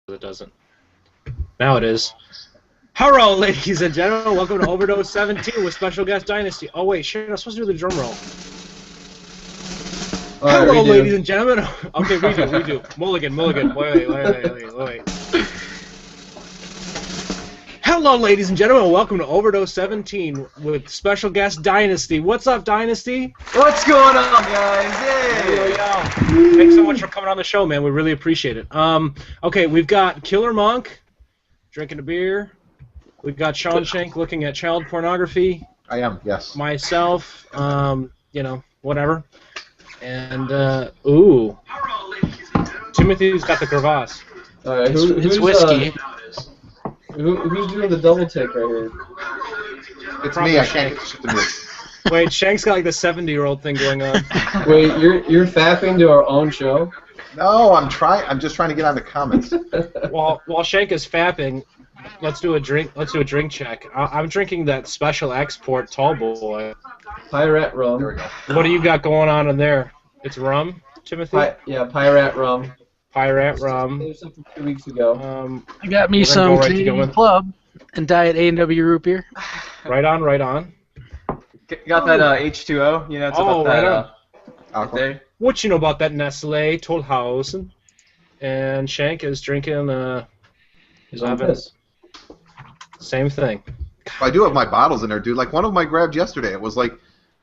It doesn't. Now it is. Hello, ladies and gentlemen. Welcome to Overdose 17 with special guest Dynasty. Oh, wait, shit. I'm supposed to do the drum roll. Hello, ladies and gentlemen. Okay, we do. Mulligan. Wait. Hello, ladies and gentlemen. Welcome to Overdose 17 with special guest Dynasty. What's up, Dynasty? What's going on, guys? Hey! Yo. Thanks so much for coming on the show, man. We really appreciate it. Okay, we've got Killer Monk drinking a beer. We've got Sean Shank looking at child pornography. I am, yes. Myself, you know, whatever. And, ooh. Timothy's got the crevasse. Alright, it's whiskey. Who's doing the double take right here? It's me, I can't get the shit to move. Wait, Shank's got like the 70-year-old thing going on. Wait, you're fapping to our own show? No, I'm just trying to get on the comments. While Shank is fapping, let's do a drink check. I'm drinking that special export tall boy. Pirate rum. There we go. What do you got going on in there? It's rum, Timothy? Yeah, pirate rum. Pirate rum. There's something 2 weeks ago. I got me some Canadian Club and Diet A&W root beer. Right on. Got that H2O, you know, it's about that Alcohol. there. What you know about that Nestle, Tolhausen? And Shank is drinking, He's on this. same thing. I do have my bottles in there, dude. Like, one of them I grabbed yesterday.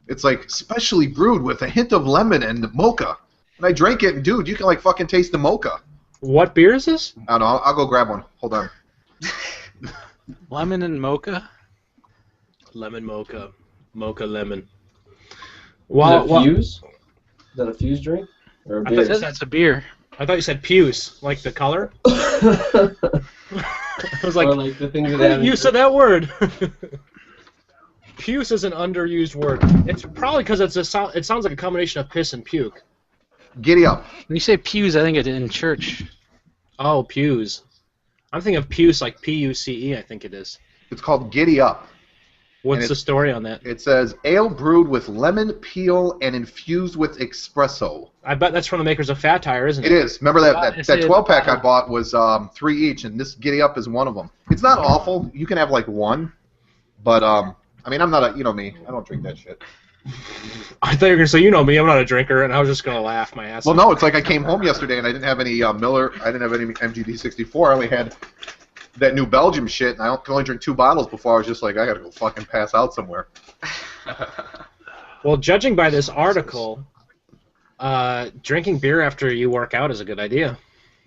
It's like specially brewed with a hint of lemon and mocha. And I drank it, and dude, you can like fucking taste the mocha. What beer is this? I don't know. I'll go grab one. Hold on. Lemon and mocha. Lemon mocha. Mocha lemon. Is it Well, Fuse? Is that a Fuse drink? Or a I beer? thought It says that's a beer. I thought you said puce, like the color. I was like, or like the things that have you said that word. Puce is an underused word. It's probably because it sounds like a combination of piss and puke. Giddy up. When you say pews, I think it's in church. Oh, pews. I'm thinking of puce like P-U-C-E, I think it is. It's called Giddy Up. What's the story on that? It says, ale brewed with lemon peel and infused with espresso. I bet that's from the makers of Fat Tire, isn't it? It is. Remember that It's in- 12-pack I bought was 3 each, and this Giddy Up is one of them. It's not awful. You can have like one, but I mean, I'm not a, you know me, I don't drink that shit. I thought you were going to say, you know me, I'm not a drinker, and I was just going to laugh my ass Well, off. no, it's like I came home yesterday and I didn't have any Miller, I didn't have any MGD64. I only had that New Belgium shit, and I could only drink 2 bottles before I was just like, I gotta go fucking pass out somewhere. Well, judging by this article, drinking beer after you work out is a good idea.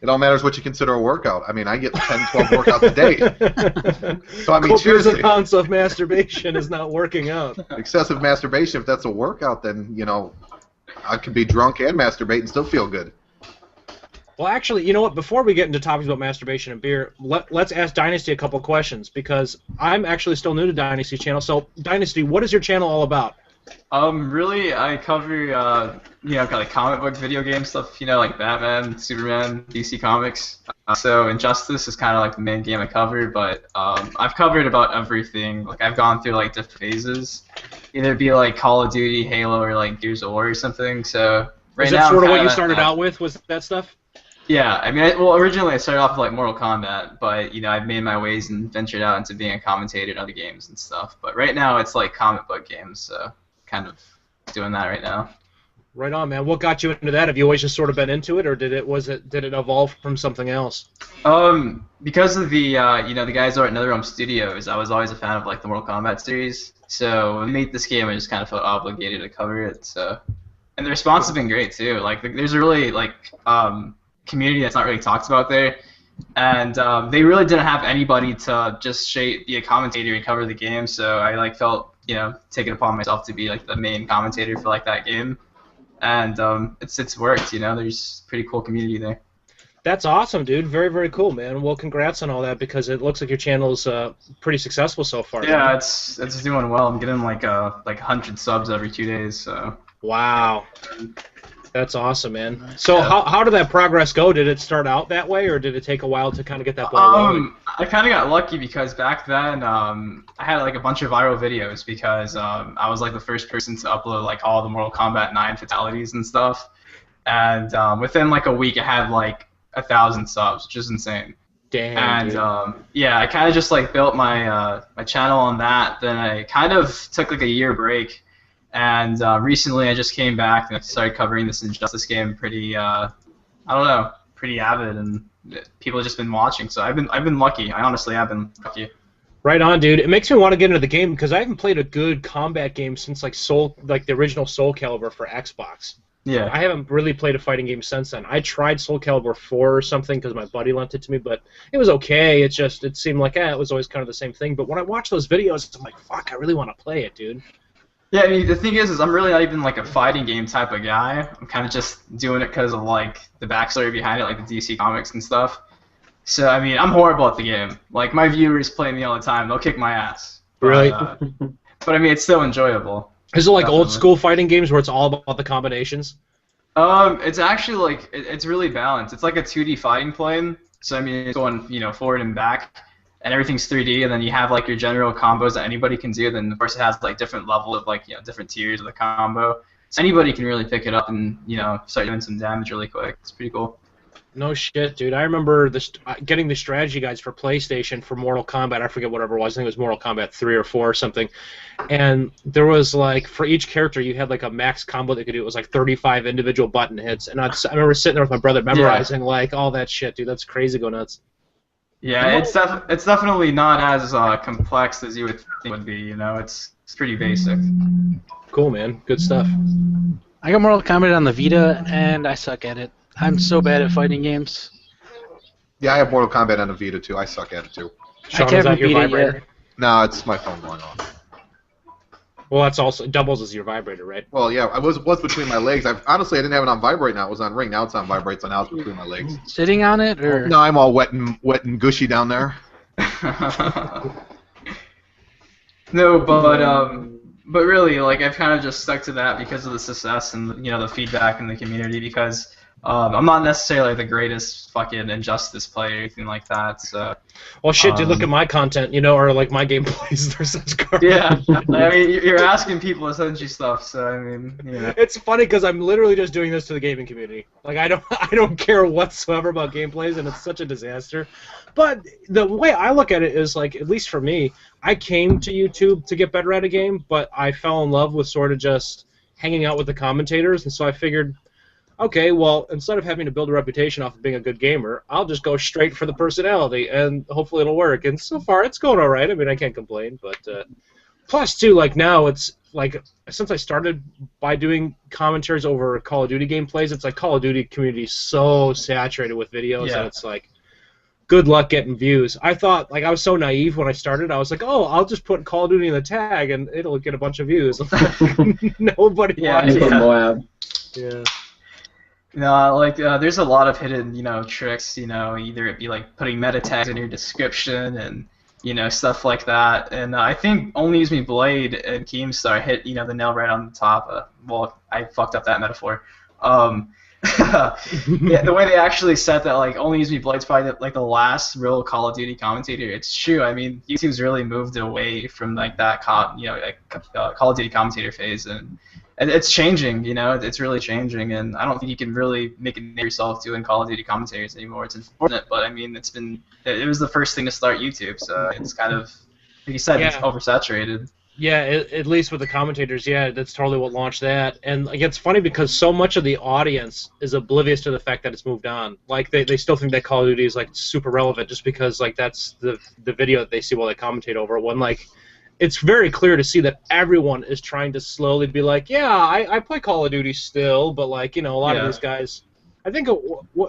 It all matters what you consider a workout. I mean, I get 10, 12 workouts a day. So, I mean, Copious seriously, amounts of masturbation is not working out. excessive masturbation, if that's a workout, then, you know, I could be drunk and masturbate and still feel good. Well, actually, you know what? Before we get into topics about masturbation and beer, let's ask Dynasty a couple questions, because I'm actually still new to Dynasty's channel. So, Dynasty, what is your channel all about? Really, I cover, you know, kind of comic book video game stuff, you know, like Batman, Superman, DC Comics. So Injustice is kind of like the main game I cover, but I've covered about everything. Like, I've gone through, like, different phases. Either be, like, Call of Duty, Halo, or, like, Gears of War or something, so... Right Is now, that sort of what I'm you kinda- started out with, was that stuff? Yeah, I mean, well, originally I started off with like Mortal Kombat, but you know, I've made my ways and ventured out into being a commentator in other games and stuff. But right now, it's like comic book games, so kind of doing that right now. Right on, man. What got you into that? Have you always just sort of been into it, or did it evolve from something else? Because of the you know, the guys over at NetherRealm Studios, I was always a fan of like the Mortal Kombat series. So when we made this game, I just kind of felt obligated to cover it. So, and the response has been great too. Like, there's a really like community that's not really talked about there, and they really didn't have anybody to just be a commentator and cover the game, so I like felt, you know, taken upon myself to be like the main commentator for like that game, and it's worked, you know. There's a pretty cool community there. That's awesome, dude. Very, very cool, man. Well, congrats on all that, because it looks like your channel's pretty successful so far. Yeah, man. it's doing well. I'm getting like 100 subs every 2 days, so. Wow. That's awesome, man. So how did that progress go? Did it start out that way, or did it take a while to kind of get that ball rolling? I kind of got lucky because back then I had like a bunch of viral videos because I was like the first person to upload like all the Mortal Kombat 9 fatalities and stuff, and within like a week I had like 1,000 subs, which is insane. Damn, And dude. yeah, I kind of just like built my my channel on that. Then I kind of took like a year break, and recently I just came back and I started covering this Injustice game pretty I don't know, pretty avid, and people have just been watching. So I've been lucky. I honestly have been lucky. Right on, dude. It makes me want to get into the game because I haven't played a good combat game since like the original Soul Calibur for Xbox. Yeah. I haven't really played a fighting game since then. I tried Soul Calibur 4 or something because my buddy lent it to me, but it was okay. It seemed like it was always kind of the same thing. But when I watch those videos, I'm like, fuck, I really want to play it, dude. Yeah, I mean, the thing is I'm really not even like a fighting game type of guy. I'm kind of just doing it because of like the backstory behind it, like the DC comics and stuff. So I mean, I'm horrible at the game. Like my viewers play me all the time. They'll kick my ass. Really? But I mean, it's still enjoyable. Is it like Definitely. old school fighting games where it's all about the combinations? It's actually like it's really balanced. It's like a 2D fighting plane. So I mean, it's going forward and back, and everything's 3D. And then you have like your general combos that anybody can do. Then of course it has like different levels of like different tiers of the combo. So anybody can really pick it up and start doing some damage really quick. It's pretty cool. No shit, dude. I remember getting the strategy guides for PlayStation for Mortal Kombat. I forget whatever it was. I think it was Mortal Kombat 3 or 4 or something. And there was like, for each character, you had like a max combo that could do. It was like 35 individual button hits. And I remember sitting there with my brother memorizing like all that shit, dude. That's crazy. Go nuts. Yeah, it's definitely not as complex as you would think it would be. It's pretty basic. Cool, man. Good stuff. I got Mortal Kombat on the Vita, and I suck at it. I'm so bad at fighting games. Yeah, I have Mortal Kombat on the Vita too. I suck at it too. Sean, I can't is that your beat it vibrator? yet. No, it's my phone going off. Well, that's also doubles as your vibrator, right? Well, yeah, I was between my legs. Honestly, I didn't have it on vibrate. Now it was on ring. Now it's on vibrate. So now it's between my legs. Sitting on it, or No, I'm all wet and gushy down there. No, but really, like I've kind of just stuck to that because of the success and the feedback in the community. Because I'm not necessarily the greatest fucking Injustice player or anything like that. So. Well, shit, dude, look at my content, or like my gameplays. They're such garbage. Yeah, I mean, you're asking people to send you stuff, so I mean, It's funny because I'm literally just doing this to the gaming community. Like I don't care whatsoever about gameplays, and it's such a disaster. But the way I look at it is like, at least for me, I came to YouTube to get better at a game, but I fell in love with sort of just hanging out with the commentators, and so I figured, okay, well, instead of having to build a reputation off of being a good gamer, I'll just go straight for the personality, and hopefully it'll work. And so far, it's going all right. I mean, I can't complain. But plus, too, like now, it's like since I started by doing commentaries over Call of Duty gameplays, it's like Call of Duty community is so saturated with videos, and it's like, good luck getting views. I thought, like, I was so naive when I started. I was like, oh, I'll just put Call of Duty in the tag, and it'll get a bunch of views. Nobody watches it. Yeah. No, like there's a lot of hidden, tricks. Either it be like putting meta tags in your description and stuff like that. And I think Only Use Me Blade and Keemstar hit the nail right on the top. Well, I fucked up that metaphor. Yeah, the way they actually said that, like, Only Use Me Blade's probably like the last real Call of Duty commentator. It's true. I mean, YouTube's really moved away from like that Call of Duty commentator phase, and it's changing. It's really changing, and I don't think you can really make a name yourself doing Call of Duty commentators anymore. It's unfortunate, but I mean, it was the first thing to start YouTube, so it's kind of, like you said, it's oversaturated. Yeah, at least with the commentators, yeah, that's totally what launched that. And like, it's funny because so much of the audience is oblivious to the fact that it's moved on. Like, they still think that Call of Duty is like super relevant just because like that's the video that they see while they commentate over it. When like, it's very clear to see that everyone is trying to slowly be like, yeah, I play Call of Duty still, but like, a lot of these guys. I think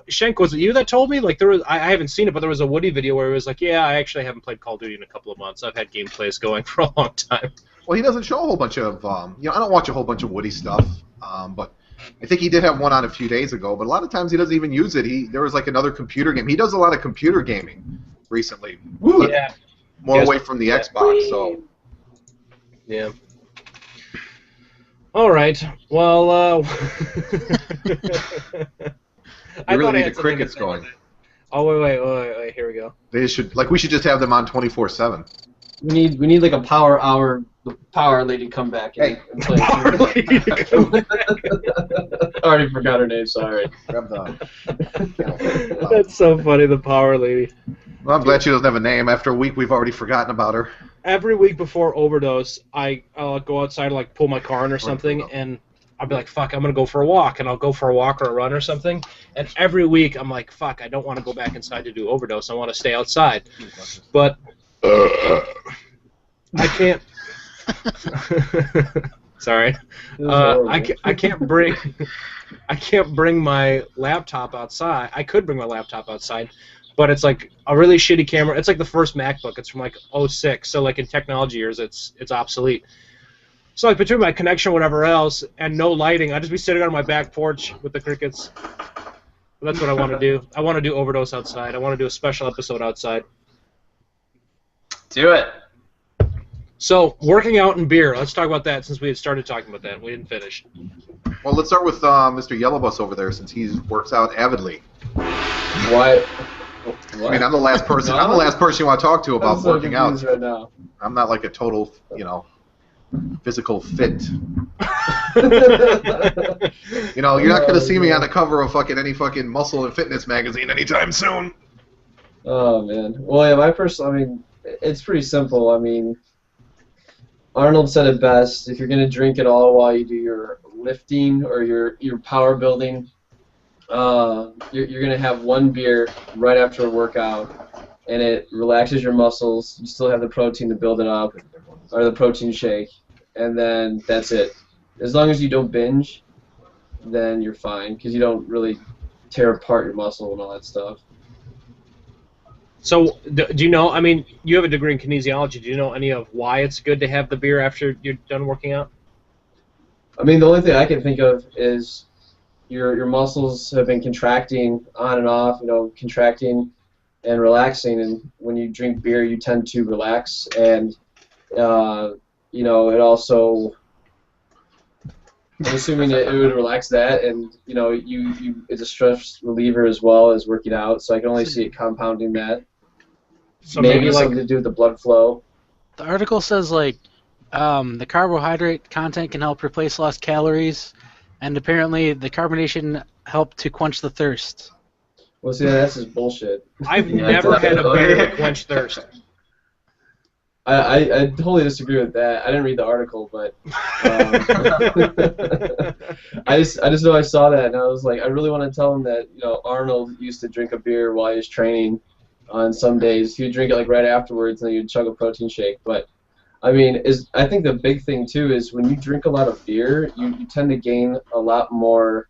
Shank, was it you that told me? Like there was, I haven't seen it, but there was a Woody video where it was like, yeah, I actually haven't played Call of Duty in a couple of months. I've had gameplays going for a long time. Well, he doesn't show a whole bunch of, I don't watch a whole bunch of Woody stuff, but I think he did have one on a few days ago. But a lot of times he doesn't even use it. There was like another computer game. He does a lot of computer gaming recently. Yeah. More away from the Xbox, so. Yeah. All right. Well, You really need the crickets going. Oh wait! Here we go. We should just have them on 24/7. We need like a power hour, the power lady come back and play. Power lady come back. I already forgot her name. Sorry. Grab the. That's so funny, the power lady. Well, I'm glad she doesn't have a name. After a week, we've already forgotten about her. Every week before Overdose, I'll go outside, like pull my car in or something, and I'll be like, fuck, I'm going to go for a walk, and I'll go for a walk or a run or something. And every week, I'm like, fuck, I don't want to go back inside to do Overdose. I want to stay outside. But I can't. Sorry. I can't bring my laptop outside. I could bring my laptop outside, but it's like a really shitty camera. It's like the first MacBook. It's from like '06, so like in technology years, it's obsolete. So like between my connection, whatever else, and no lighting, I'd just be sitting on my back porch with the crickets. That's what I want to do. I want to do Overdose outside. I want to do a special episode outside. Do it. So, working out and beer. Let's talk about that since we had started talking about that. We didn't finish. Well, let's start with Mr. Yellowbus over there since he works out avidly. What? I mean, I'm the last person. I'm the last person you want to talk to about working out. Right now. I'm not like a total, physical fit. You're not going to see me on the cover of any fucking muscle and fitness magazine anytime soon. Oh man. Well, yeah, it's pretty simple. I mean, Arnold said it best. If you're going to drink it all while you do your lifting or your power building, you're going to have one beer right after a workout, and it relaxes your muscles. You still have the protein to build it up, or the protein shake, and then that's it. As long as you don't binge, then you're fine, because you don't really tear apart your muscle and all that stuff. So, do you know, I mean, you have a degree in kinesiology. Do you know any of why it's good to have the beer after you're done working out? I mean, the only thing I can think of is your muscles have been contracting on and off, contracting and relaxing, and when you drink beer, you tend to relax, and, it also, I'm assuming it would relax that, and, it's a stress reliever as well as working out, so I can only see it compounding that. So maybe something to do with the blood flow. The article says the carbohydrate content can help replace lost calories, and apparently the carbonation helped to quench the thirst. Well, see, that's just bullshit. I've never had a beer to quench thirst. I totally disagree with that. I didn't read the article, but I just know I saw that, and I was like, I really want to tell him that Arnold used to drink a beer while he was training. On some days, he would drink it right afterwards, and then he'd chug a protein shake. But I mean, I think the big thing too is when you drink a lot of beer, you tend to gain a lot more.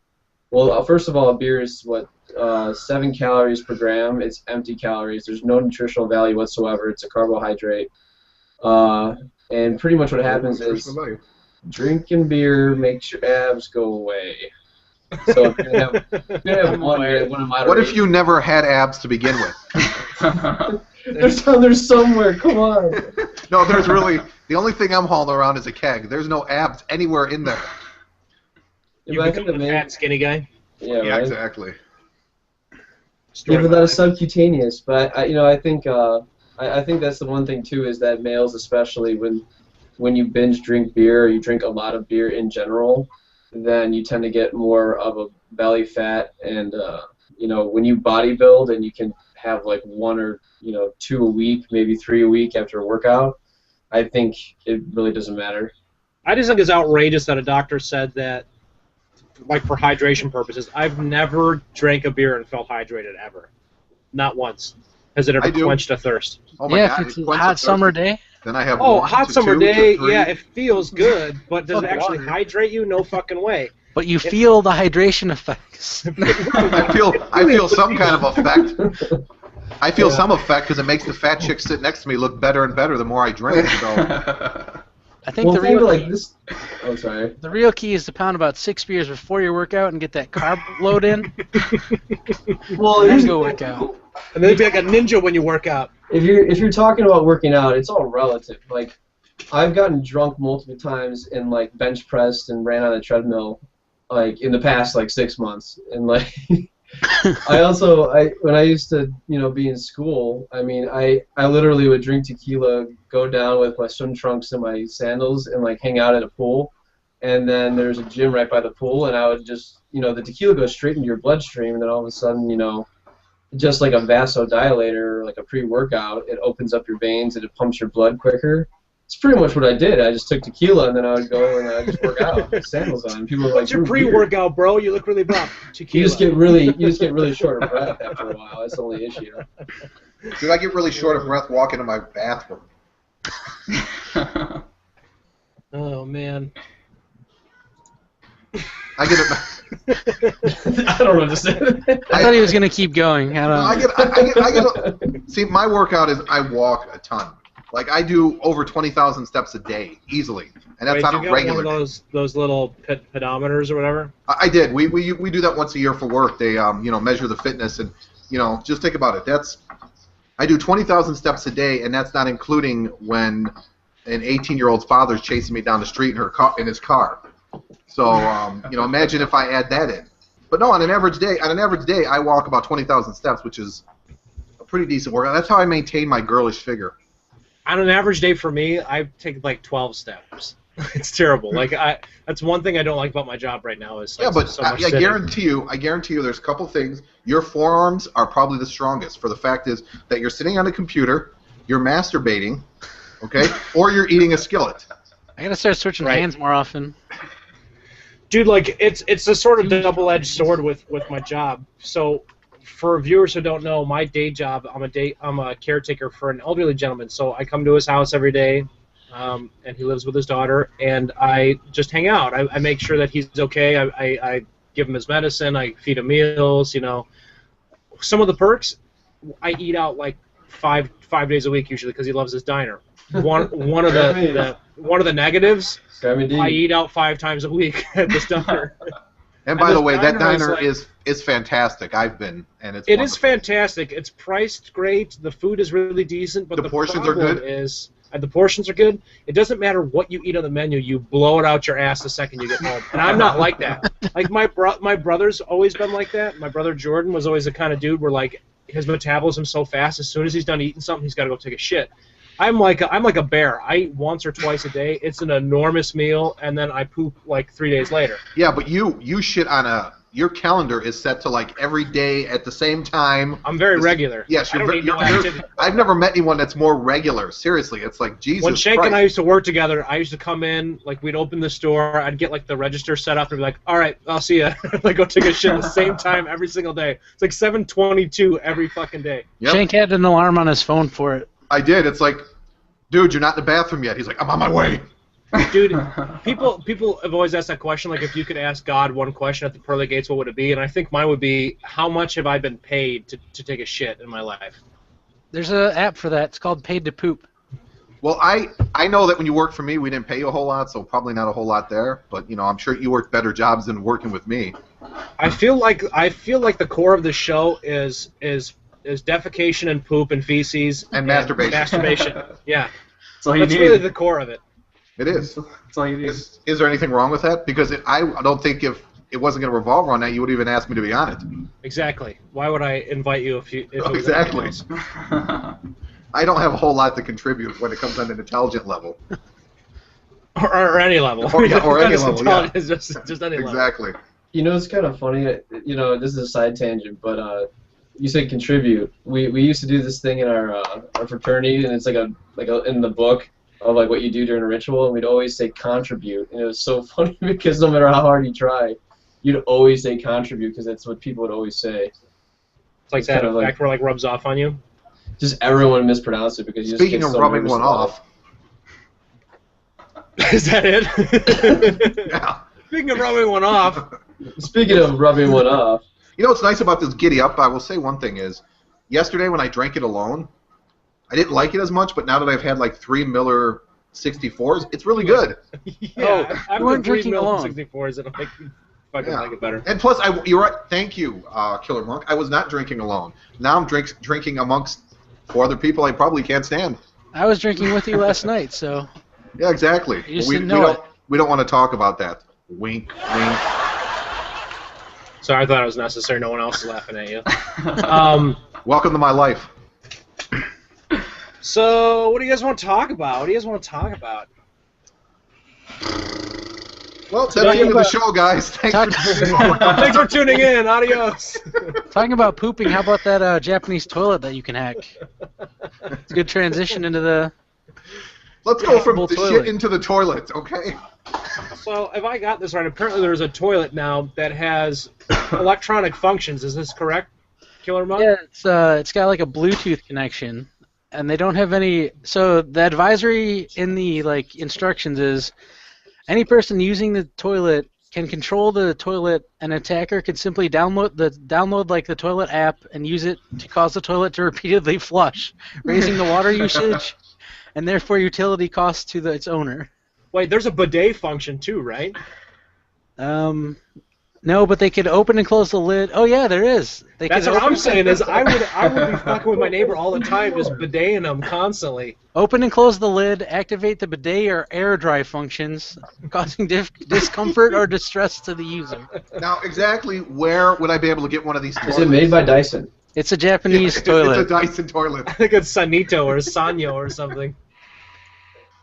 Well, first of all, beer is 7 calories per gram. It's empty calories. There's no nutritional value whatsoever. It's a carbohydrate. And pretty much what happens is drinking beer makes your abs go away. So if you're gonna have one in moderation. What if you never had abs to begin with? There's somewhere. Come on. No, there's really the only thing I'm hauling around is a keg. There's no abs anywhere in there. You become a fat, skinny guy. Yeah, right? Exactly. Yeah, but that is subcutaneous. But I think I think that's the one thing too is that males, especially when you binge drink beer or you drink a lot of beer in general, then you tend to get more of a belly fat, and when you bodybuild and you can have like 1 or 2 a week, maybe 3 a week after a workout, I think it really doesn't matter. I just think it's outrageous that a doctor said that, like for hydration purposes. I've never drank a beer and felt hydrated ever, not once. Has it ever quenched a thirst? Oh my God, if it's a hot summer day. Then I have hot summer day, 3. Yeah, it feels good, but does it actually hydrate you? No fucking way. But you feel the hydration effects. I feel some kind of effect. I feel some effect because it makes the fat chick sit next to me look better and better the more I drink. So. I think the real like this. Oh, sorry. The real key is to pound about 6 beers before your workout and get that carb load in. Well, then go work out. And then be like a ninja when you work out. If you're talking about working out, it's all relative. Like, I've gotten drunk multiple times and like bench pressed and ran on a treadmill, like in the past 6 months, and like. When I used to be in school, I mean I literally would drink tequila, go down with my swim trunks and my sandals and like hang out at a pool, and then there's a gym right by the pool, and I would just the tequila goes straight into your bloodstream, and then all of a sudden just like a vasodilator, like a pre-workout. It opens up your veins and it pumps your blood quicker. It's pretty much what I did. I just took tequila and then I would go and I would just work out with sandals on. And people were like, "What's your pre-workout, bro? You look really buff." Tequila. You just get really short of breath after a while. That's the only issue. Dude, I get really short of breath walking to my bathroom. Oh man. I get it. I don't know what to say. I thought he was gonna keep going. I get. See, my workout is I walk a ton. Like I do over 20,000 steps a day easily, and that's Wait, on you a got regular. one of those little pedometers or whatever. I did. We do that once a year for work. They measure the fitness and just think about it. I do 20,000 steps a day, and that's not including when an 18-year-old's father's chasing me down the street in his car. So imagine if I add that in. But no, on an average day, I walk about 20,000 steps, which is a pretty decent workout. That's how I maintain my girlish figure. On an average day for me, I take like 12 steps. It's terrible. Like that's one thing I don't like about my job right now is like, yeah, but so much I sitting. guarantee you, there's a couple things. Your forearms are probably the strongest. For the fact is that you're sitting on a computer, you're masturbating, okay, or you're eating a skillet. I gotta start switching hands more often. Dude, like it's a sort of double-edged sword with my job. So, for viewers who don't know, my day job, I'm a caretaker for an elderly gentleman. So I come to his house every day, and he lives with his daughter, and I just hang out. I make sure that he's okay. I give him his medicine. I feed him meals. Some of the perks, I eat out like five days a week usually because he loves his diner. One of the negatives, I eat out 5 times a week at this diner. And by the way, that diner is fantastic. I've been, and it's wonderful. Is fantastic. It's priced great. The food is really decent, but the portions are problem good. The portions are good. It doesn't matter what you eat on the menu. You blow it out your ass the second you get home. And I'm not like that. Like my brother's always been like that. My brother Jordan was always the kind of dude where like his metabolism's so fast. As soon as he's done eating something, he's got to go take a shit. I'm like a bear. I eat once or twice a day. It's an enormous meal, and then I poop like 3 days later. Yeah, but you shit on your calendar is set to like every day at the same time. I'm very regular. Yes, I don't need no activity. I've never met anyone that's more regular. Seriously, it's like Jesus When Shank Christ. and I used to work together, I used to come in, like we'd open the store, I'd get like the register set up and be like, all right, I'll see ya. Like go take a shit at the same time every single day. It's like 7:22 every fucking day. Yep. Shank had an alarm on his phone for it. I did. It's like, dude, you're not in the bathroom yet. He's like, I'm on my way. Dude, people have always asked that question, like if you could ask God one question at the pearly gates, what would it be? And I think mine would be, how much have I been paid to take a shit in my life? There's an app for that. It's called Paid to Poop. Well, I know that when you worked for me, we didn't pay you a whole lot, so probably not a whole lot there. But I'm sure you worked better jobs than working with me. I feel like the core of the show is defecation and poop and feces And masturbation. Masturbation. Yeah. That's all you That's need. really the core of it. It is. That's all you need. Is there anything wrong with that? Because I don't think if it wasn't going to revolve around that, you would even ask me to be on it. Exactly. Why would I invite you if it was Exactly. anything else? I don't have a whole lot to contribute when it comes on an intelligent level. Or any level. Or any level, yeah. It's just any level. Exactly. It's kind of funny. This is a side tangent, but you said contribute. We used to do this thing in our fraternity, and it's like in the book of like what you do during a ritual, and we'd always say contribute, and it was so funny because no matter how hard you try, you'd always say contribute because that's what people would always say. It's like that effect where like rubs off on you. Just everyone mispronounced it because you Speaking just of get so rubbing nervous one about off, Is that it? yeah. Speaking of rubbing one off. it. Speaking of rubbing one off, What's nice about this giddy up? I will say one thing is, yesterday when I drank it alone, I didn't like it as much, but now that I've had like 3 Miller 64s, it's really good. Yeah, you weren't drinking milk alone. 64s, it'll make you fucking Yeah. like it better. And plus, you're right. Thank you, Killer Monk. I was not drinking alone. Now I'm drinking amongst 4 other people I probably can't stand. I was drinking with you last night, so Yeah, exactly. You just didn't know it. We don't want to talk about that. Wink, wink. Sorry, I thought it was necessary. No one else is laughing at you. Welcome to my life. So, what do you guys want to talk about? What Well, that's the end of the show, guys. Thanks for tuning in. Adios. Talking about pooping, how about that Japanese toilet that you can hack? It's a good transition into the... Let's go from the toilet. shit into the toilet, okay? So, if I got this right, apparently there's a toilet now that has electronic functions. Is this correct, Killer Monk? Yeah, it's got like a Bluetooth connection, and they don't have any. So the advisory in the instructions is, any person using the toilet can control the toilet. An attacker can simply download the toilet app and use it to cause the toilet to repeatedly flush, raising the water usage and therefore utility costs to its owner. Wait, there's a bidet function too, right? No, but they could open and close the lid. Oh yeah, there is. That's what I'm saying is I would be fucking with my neighbor all the time, just bideting them constantly. Open and close the lid, activate the bidet or air dry functions, causing discomfort or distress to the user. Now, exactly where would I be able to get one of these toilets? Is it made by Dyson? It's a Japanese toilet. It's a Dyson toilet. I think it's Sanito or Sanyo or something.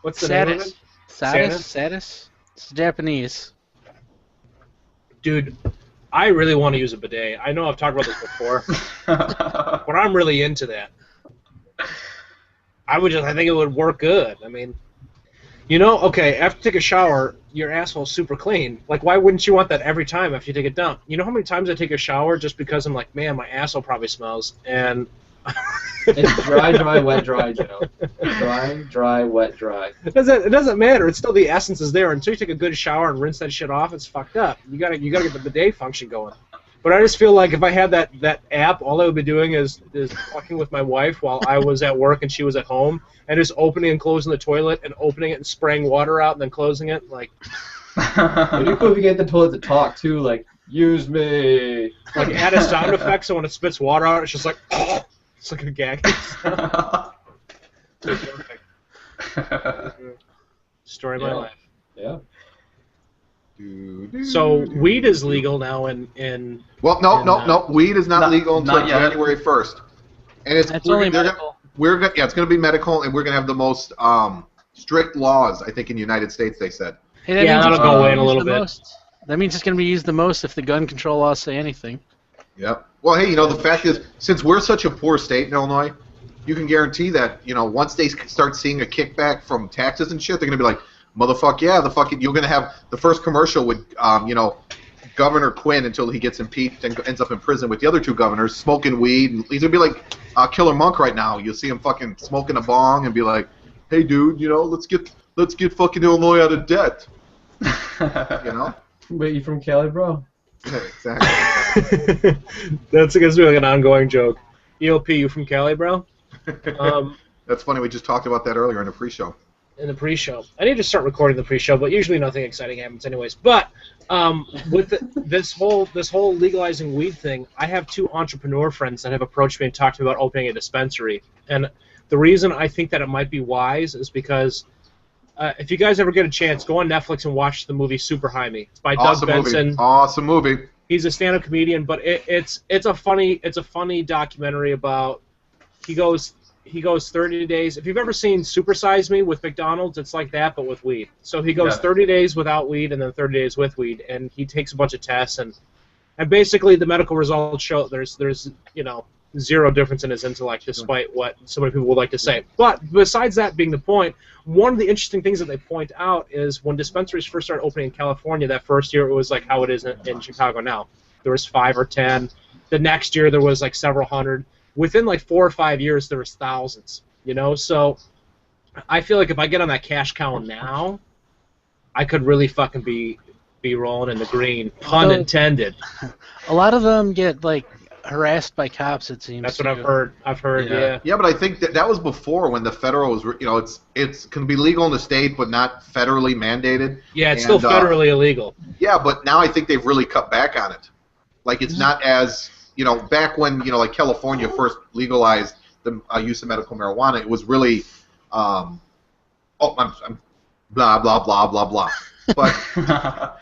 What's the name of it? Satis? It's Japanese. Dude, I really want to use a bidet. I know I've talked about this before, but I'm really into that. I think it would work good. I mean, okay, after you take a shower, your asshole's super clean. Like, why wouldn't you want that every time after you take a dump? You know how many times I take a shower just because I'm like, man, my asshole probably smells, and... It's dry, wet, dry, Joe. Dry, wet, dry. It doesn't matter. It's still the essence is there. Until you take a good shower and rinse that shit off, it's fucked up. You gotta get the bidet function going. But I just feel like if I had that app, all I would be doing is fucking with my wife while I was at work and she was at home, and just opening and closing the toilet and opening it and spraying water out and then closing it. Like, it'd be cool if you get the toilet to talk too, like, use me. Like add a sound effect so when it spits water out, it's just like, oh, it's like a gag. Story of my life. Yeah. So weed is legal now in Well, no. Weed is not legal until not yet. January 1st, and it's only medical. It's going to be medical, and we're going to have the most strict laws, I think, in the United States. They said. Hey, that Yeah, means that'll it's go gonna away be in a used little the bit. most. That means it's going to be used the most if the gun control laws say anything. Yep. Well, hey, the fact is, since we're such a poor state in Illinois, you can guarantee that once they start seeing a kickback from taxes and shit, they're going to be like, motherfucker, yeah, you're going to have the first commercial with Governor Quinn until he gets impeached and ends up in prison with the other two governors smoking weed. And he's going to be like Killer Monk right now. You'll see him fucking smoking a bong and be like, hey, dude, let's get fucking Illinois out of debt. Wait, you from Cali, bro? Yeah, exactly. That's going to be like an ongoing joke. ELP, you from Cali, bro? That's funny. We just talked about that earlier in the pre-show. In the pre-show. I need to start recording the pre-show, but usually nothing exciting happens anyways. But with this whole legalizing weed thing, I have two entrepreneur friends that have approached me and talked to me about opening a dispensary. And the reason I think that it might be wise is because if you guys ever get a chance, go on Netflix and watch the movie Super High Me. It's by Doug Benson. Awesome movie. He's a stand-up comedian, but it's a funny documentary about he goes 30 days. If you've ever seen Super Size Me with McDonald's, it's like that, but with weed. So he goes 30 days without weed and then 30 days with weed, and he takes a bunch of tests, and basically the medical results show there's zero difference in his intellect, despite what so many people would like to say. But besides that being the point, one of the interesting things that they point out is when dispensaries first started opening in California, that first year it was like how it is in Chicago now. There was 5 or 10. The next year there was like several hundred. Within like 4 or 5 years, there was thousands. So I feel like if I get on that cash cow now, I could really fucking be rolling in the green. Pun intended. A lot of them get harassed by cops. It seems. That's what I've heard. Yeah. Yeah, but I think that was before when the federal was. It's can be legal in the state, but not federally mandated. Yeah, it's still federally illegal. Yeah, but now I think they've really cut back on it. Like it's not as back when like California first legalized the use of medical marijuana, it was really, I'm blah blah blah blah blah. But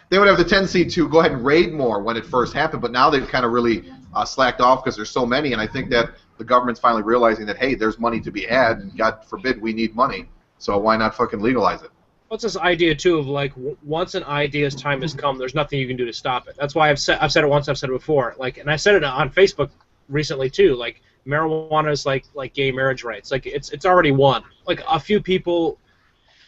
they would have the tendency to go ahead and raid more when it first happened. But now they've kind of really slacked off because there's so many, and I think that the government's finally realizing that hey, there's money to be had, and God forbid we need money, so why not fucking legalize it? What's this idea too of like once an idea's time has come, there's nothing you can do to stop it. That's why I've said it once, I've said it before. Like, and I said it on Facebook recently too. Like, marijuana is like gay marriage rights. Like, it's already won. Like, a few people,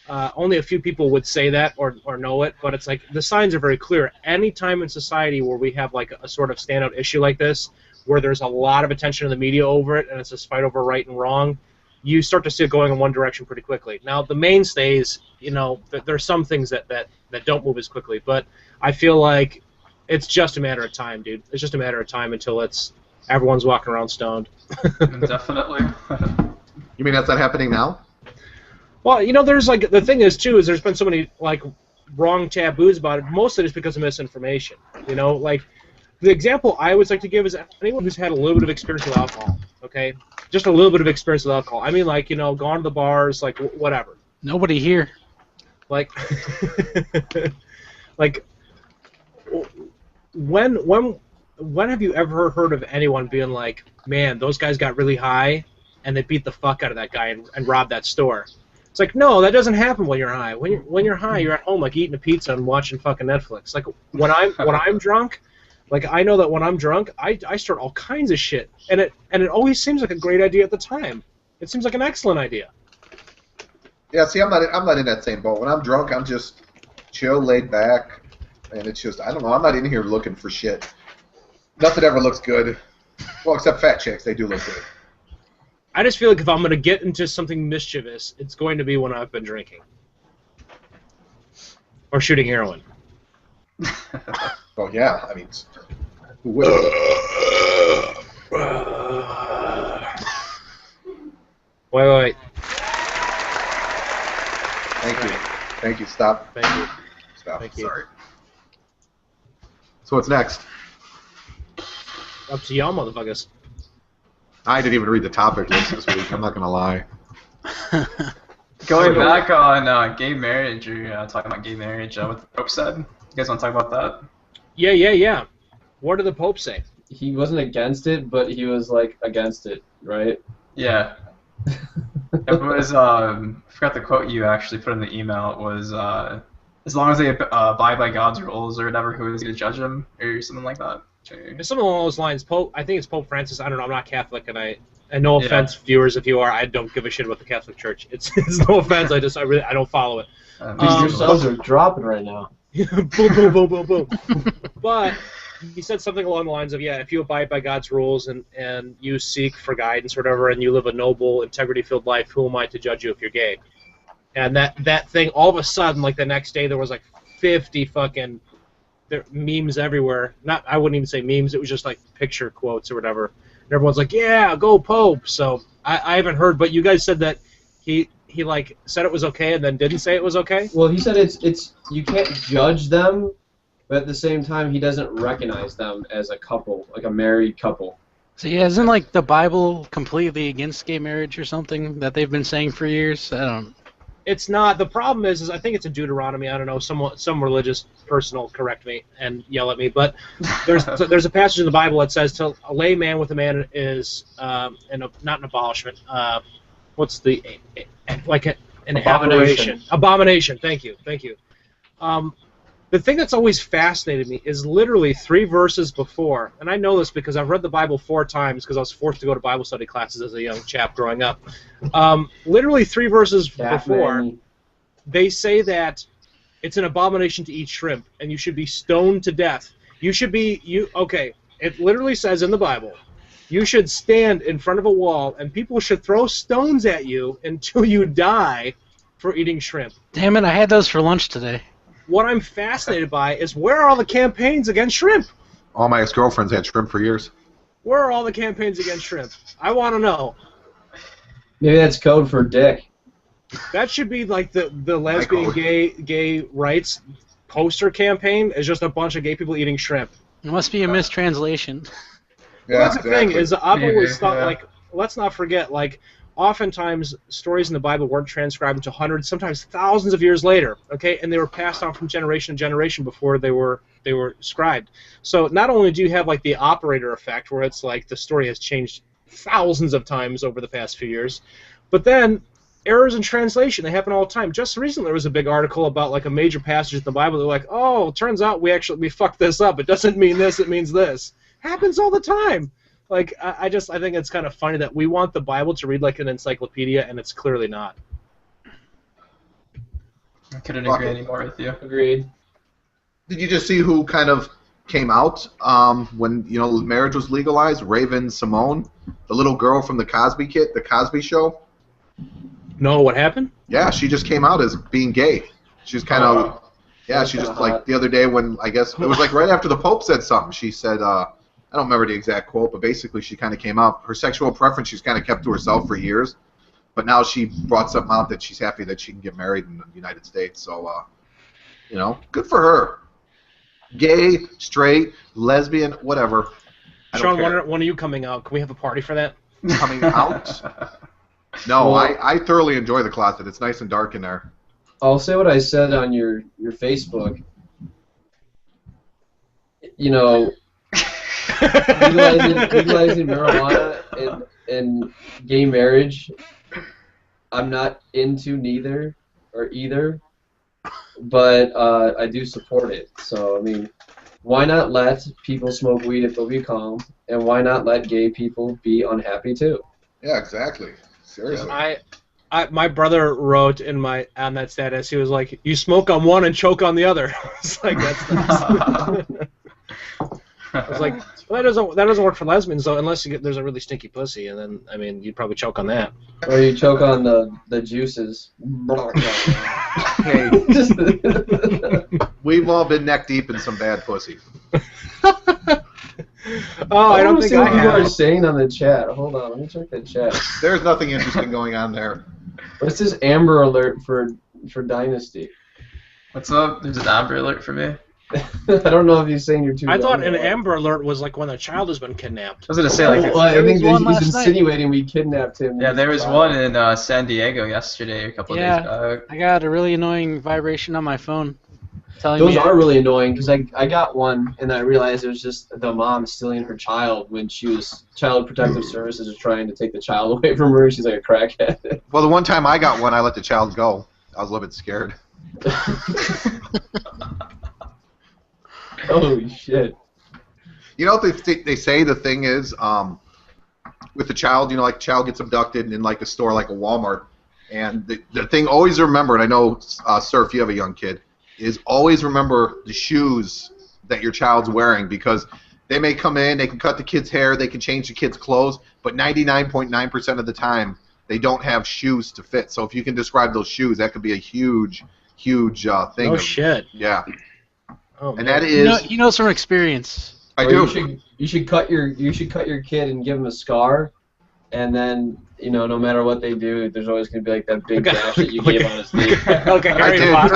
only a few people would say that or know it, but it's like the signs are very clear. Any time in society where we have like a sort of standout issue like this, where there's a lot of attention in the media over it, and it's this fight over right and wrong, you start to see it going in one direction pretty quickly. Now, the mainstays, you know, there's some things that don't move as quickly, but I feel like it's just a matter of time, dude. It's just a matter of time until everyone's walking around stoned. Definitely. You mean that's not happening now? Well, you know, there's like, the thing is too, is there's been so many like wrong taboos about it. Most of it is because of misinformation. You know, like the example I always like to give is anyone who's had a little bit of experience with alcohol. Okay, just a little bit of experience with alcohol. I mean, like, you know, gone to the bars, like whatever. Nobody here. Like, like, when have you ever heard of anyone being like, man, those guys got really high and they beat the fuck out of that guy and robbed that store? It's like, no, that doesn't happen when you're high. When you're high, you're at home like eating a pizza and watching fucking Netflix. Like, when I'm drunk, like, I know that when I'm drunk, I start all kinds of shit, and it always seems like a great idea at the time. It seems like an excellent idea. Yeah, see, I'm not in that same boat. When I'm drunk, I'm just chill, laid back, and it's just, I don't know, I'm not in here looking for shit. Nothing ever looks good. Well, except fat chicks, they do look good. I just feel like if I'm going to get into something mischievous, it's going to be when I've been drinking. Or shooting heroin. Oh, yeah, I mean, who would? Wait. Thank you, stop. Thank you. Stop, Thank you. sorry. So what's next? Up to y'all, motherfuckers. I didn't even read the topic list this week, I'm not going to lie. Going back on gay marriage, or talking about gay marriage, what the Pope said. You guys want to talk about that? Yeah. What did the Pope say? He wasn't against it, but he was like against it, right? Yeah. It was, I forgot the quote you actually put in the email. It was, as long as they abide by God's rules or whatever, who is going to judge them, or something like that. It's something along those lines. I think it's Pope Francis. I don't know. I'm not Catholic, and no offense, viewers, if you are. I don't give a shit about the Catholic Church. It's no offense. I don't follow it. Your subs are dropping right now. boom. But he said something along the lines of, yeah, if you abide by God's rules and you seek for guidance or whatever, and you live a noble, integrity-filled life, who am I to judge you if you're gay? And that thing, all of a sudden, like the next day, there was like 50 fucking memes everywhere. I wouldn't even say memes. It was just like picture quotes or whatever. And everyone's like, yeah, go Pope. So I haven't heard, but you guys said that he like said it was okay and then didn't say it was okay? Well, he said it's you can't judge them, but at the same time, he doesn't recognize them as a couple, like a married couple. So yeah, isn't like the Bible completely against gay marriage or something that they've been saying for years? I don't. It's not. The problem is I think it's in Deuteronomy. I don't know. Some religious person will correct me and yell at me. But there's a passage in the Bible that says to lay man with a man is not an abolishment. What's the like an abomination? Abomination. Thank you. The thing that's always fascinated me is literally 3 verses before, and I know this because I've read the Bible 4 times because I was forced to go to Bible study classes as a young chap growing up. Literally 3 verses before, they say that it's an abomination to eat shrimp, and you should be stoned to death. Okay, it literally says in the Bible, you should stand in front of a wall, and people should throw stones at you until you die for eating shrimp. Damn it, I had those for lunch today. What I'm fascinated by is where are all the campaigns against shrimp? All my ex-girlfriends had shrimp for years. Where are all the campaigns against shrimp? I want to know. Maybe that's code for dick. That should be like the lesbian gay rights poster campaign is just a bunch of gay people eating shrimp. It must be a mistranslation. Yeah, Well, that's the thing is I've always thought like let's not forget like oftentimes stories in the Bible weren't transcribed until hundreds, sometimes thousands of years later, okay, and they were passed on from generation to generation before they were scribed. So not only do you have like the operator effect where it's like the story has changed thousands of times over the past few years, but then errors in translation. They happen all the time. Just recently, there was a big article about like a major passage in the Bible. They're like, oh, it turns out we fucked this up. It doesn't mean this. It means this. Happens all the time. Like I think it's kind of funny that we want the Bible to read like an encyclopedia, and it's clearly not. I couldn't agree anymore with you. Agreed. Did you just see who kind of came out when marriage was legalized? Raven Simone, the little girl from the Cosby Show. No, what happened? Yeah, she just came out as being gay. She was kind of she just like the other day when I guess it was like right after the Pope said something. She said I don't remember the exact quote, but basically she kind of came out. Her sexual preference she's kind of kept to herself for years, but now she brought something out that she's happy that she can get married in the United States. So good for her. Gay, straight, lesbian, whatever. Sean, when are you coming out? Can we have a party for that? Coming out? No, I thoroughly enjoy the closet. It's nice and dark in there. I'll say what I said on your Facebook. Legalizing marijuana and gay marriage, I'm not into neither or either, but I do support it. So, I mean, why not let people smoke weed if they'll be calm, and why not let gay people be unhappy too? Yeah, exactly. Seriously. My brother wrote on that status, he was like, "You smoke on one and choke on the other." It's like that's nice. I was like, well, that doesn't work for lesbians though, unless there's a really stinky pussy, and then I mean you'd probably choke on that. Or you choke on the juices. Hey, we've all been neck deep in some bad pussy. I don't think see what I people are have. saying on the chat. Hold on, let me check the chat. There's nothing interesting going on there. What's this Amber Alert for Dynasty? What's up? There's an Amber Alert for me. I don't know if he's saying you're too. I thought young an Amber Alert was like when a child has been kidnapped. I was gonna say like. Well, I think was one he's last night. insinuating we kidnapped him. Yeah, there was one in San Diego yesterday, a couple of days back. I got a really annoying vibration on my phone telling Those me. are really annoying because I got one and I realized it was just the mom stealing her child when she was Child Protective Services was trying to take the child away from her. She's like a crackhead. Well, the one time I got one, I let the child go. I was a little bit scared. Holy shit. You know what they say the thing is, with the child, like child gets abducted in like a store like a Walmart, and the thing always remember, and I know, sir, if you have a young kid, is always remember the shoes that your child's wearing, because they may come in, they can cut the kid's hair, they can change the kid's clothes, but 99.9% of the time, they don't have shoes to fit. So if you can describe those shoes, that could be a huge thing. Oh shit. Yeah. Oh, And man. that is... He knows from experience. I Or do. You should cut your kid and give him a scar, and then no matter what they do, there's always gonna be like that big gash that you gave on his knee. Okay, I Harry did. Potter.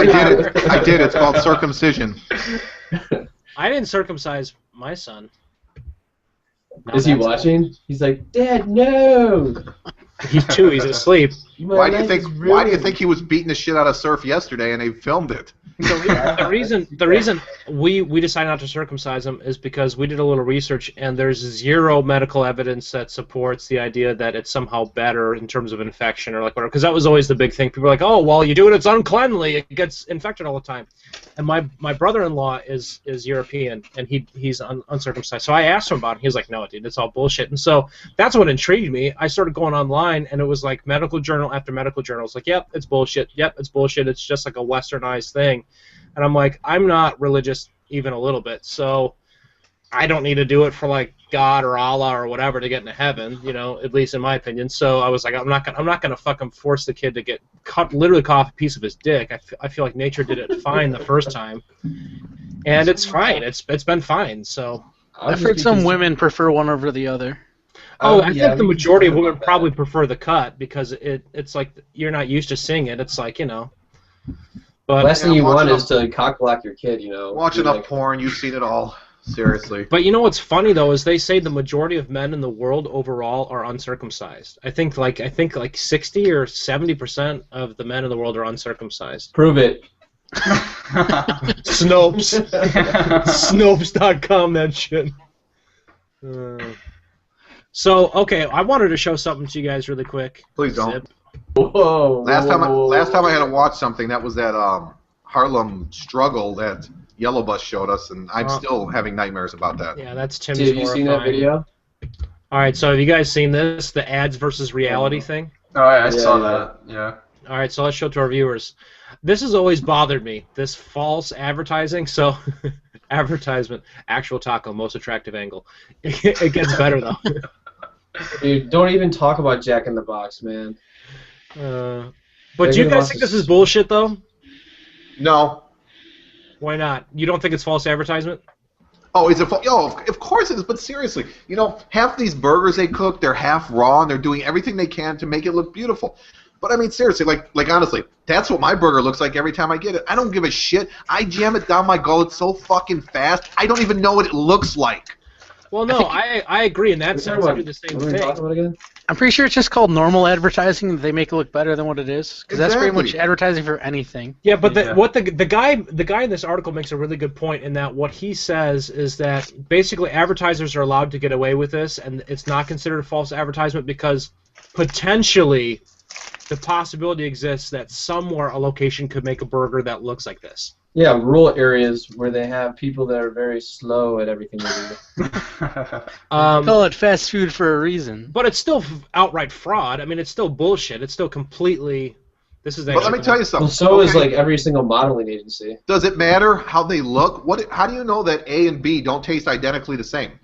I did. It's called circumcision. I didn't circumcise my son. Now Is he that's- watching? He's like, Dad, no. He's 2. He's asleep. My Why do you life think? is Why do you ruined." think he was beating the shit out of Surf yesterday, and they filmed it? The reason we decided not to circumcise him is because we did a little research, and there's zero medical evidence that supports the idea that it's somehow better in terms of infection or like whatever. Because that was always the big thing. People are like, oh, well, you do it, it's uncleanly, it gets infected all the time. And my brother-in-law is European, and he's uncircumcised. So I asked him about it. He was like, no, dude, it's all bullshit. And so that's what intrigued me. I started going online, and it was like medical journal after medical journal. It's like, yep, it's bullshit. Yep, it's bullshit. It's just like a westernized thing. And I'm like, I'm not religious even a little bit, so I don't need to do it for like God or Allah or whatever to get into heaven, at least in my opinion. So I was like, I'm not gonna fucking force the kid to get literally cut off a piece of his dick. I feel like nature did it fine the first time, and it's fine. It's been fine. So I've heard some women prefer one over the other. I yeah, think the we majority of can talk women about probably prefer the cut because it's like you're not used to seeing it. It's like But Last thing you watch want it is to cock block your kid, Watch You're enough like, porn, you've seen it all. Seriously. But you know what's funny though is they say the majority of men in the world overall are uncircumcised. I think like 60 or 70% of the men in the world are uncircumcised. Prove it. Snopes. Snopes.com, that shit. So, okay, I wanted to show something to you guys really quick. Please don't. Zip. Whoa. Last time I had to watch something, that was that Harlem Struggle that Yellow Bus showed us, and I'm still having nightmares about that. Yeah, that's Tim's Dude, have you seen that video? All right, so have you guys seen this, the ads versus reality thing? Oh, I saw that. Yeah. All right, so let's show it to our viewers. This has always bothered me, this false advertising. So, advertisement, actual taco, most attractive angle. It gets better, though. Dude, don't even talk about Jack in the Box, man. But do you guys think this is bullshit, though? No. Why not? You don't think it's false advertisement? Oh, is it? Of course it is. But seriously, you know, half these burgers they cook, they're half raw, and they're doing everything they can to make it look beautiful. But I mean, seriously, like honestly, that's what my burger looks like every time I get it. I don't give a shit. I jam it down my gullet so fucking fast, I don't even know what it looks like. Well, no, I agree in that sense. I do the same thing. I'm pretty sure it's just called normal advertising. They make it look better than what it is, because that's pretty much advertising for anything. Yeah, but the guy in this article makes a really good point in that what he says is that basically advertisers are allowed to get away with this, and it's not considered a false advertisement because potentially the possibility exists that somewhere a location could make a burger that looks like this. Yeah, rural areas where they have people that are very slow at everything they do. They call it fast food for a reason. But it's still outright fraud. I mean, it's still bullshit. It's still completely... But let me tell you something. Well, so is like every single modeling agency. Does it matter how they look? How do you know that A and B don't taste identically the same?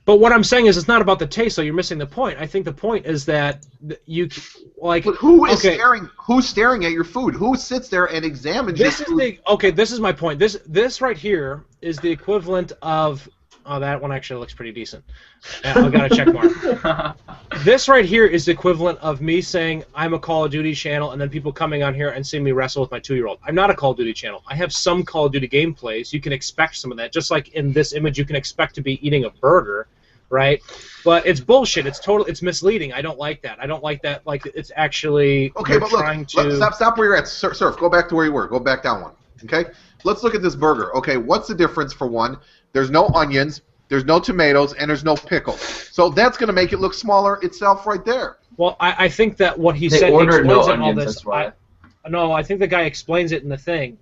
But what I'm saying is it's not about the taste, so you're missing the point. I think the point is that you like. But who is staring? Who's staring at your food? Who sits there and examines your food? This is my point. This right here is the equivalent of. Oh, that one actually looks pretty decent. I got a check mark. This right here is the equivalent of me saying I'm a Call of Duty channel, and then people coming on here and seeing me wrestle with my 2-year-old. I'm not a Call of Duty channel. I have some Call of Duty gameplays. You can expect some of that. Just like in this image, you can expect to be eating a burger, right? But it's bullshit. It's misleading. I don't like that. I don't like that. Like it's actually okay. But look, stop where you're at, Surf. Go back to where you were. Go back down one. Okay. Let's look at this burger. Okay. What's the difference for one? There's no onions, there's no tomatoes, and there's no pickles. So that's going to make it look smaller itself right there. Well, I think that what he said explains it in all this. No, I think the guy explains it in the thing.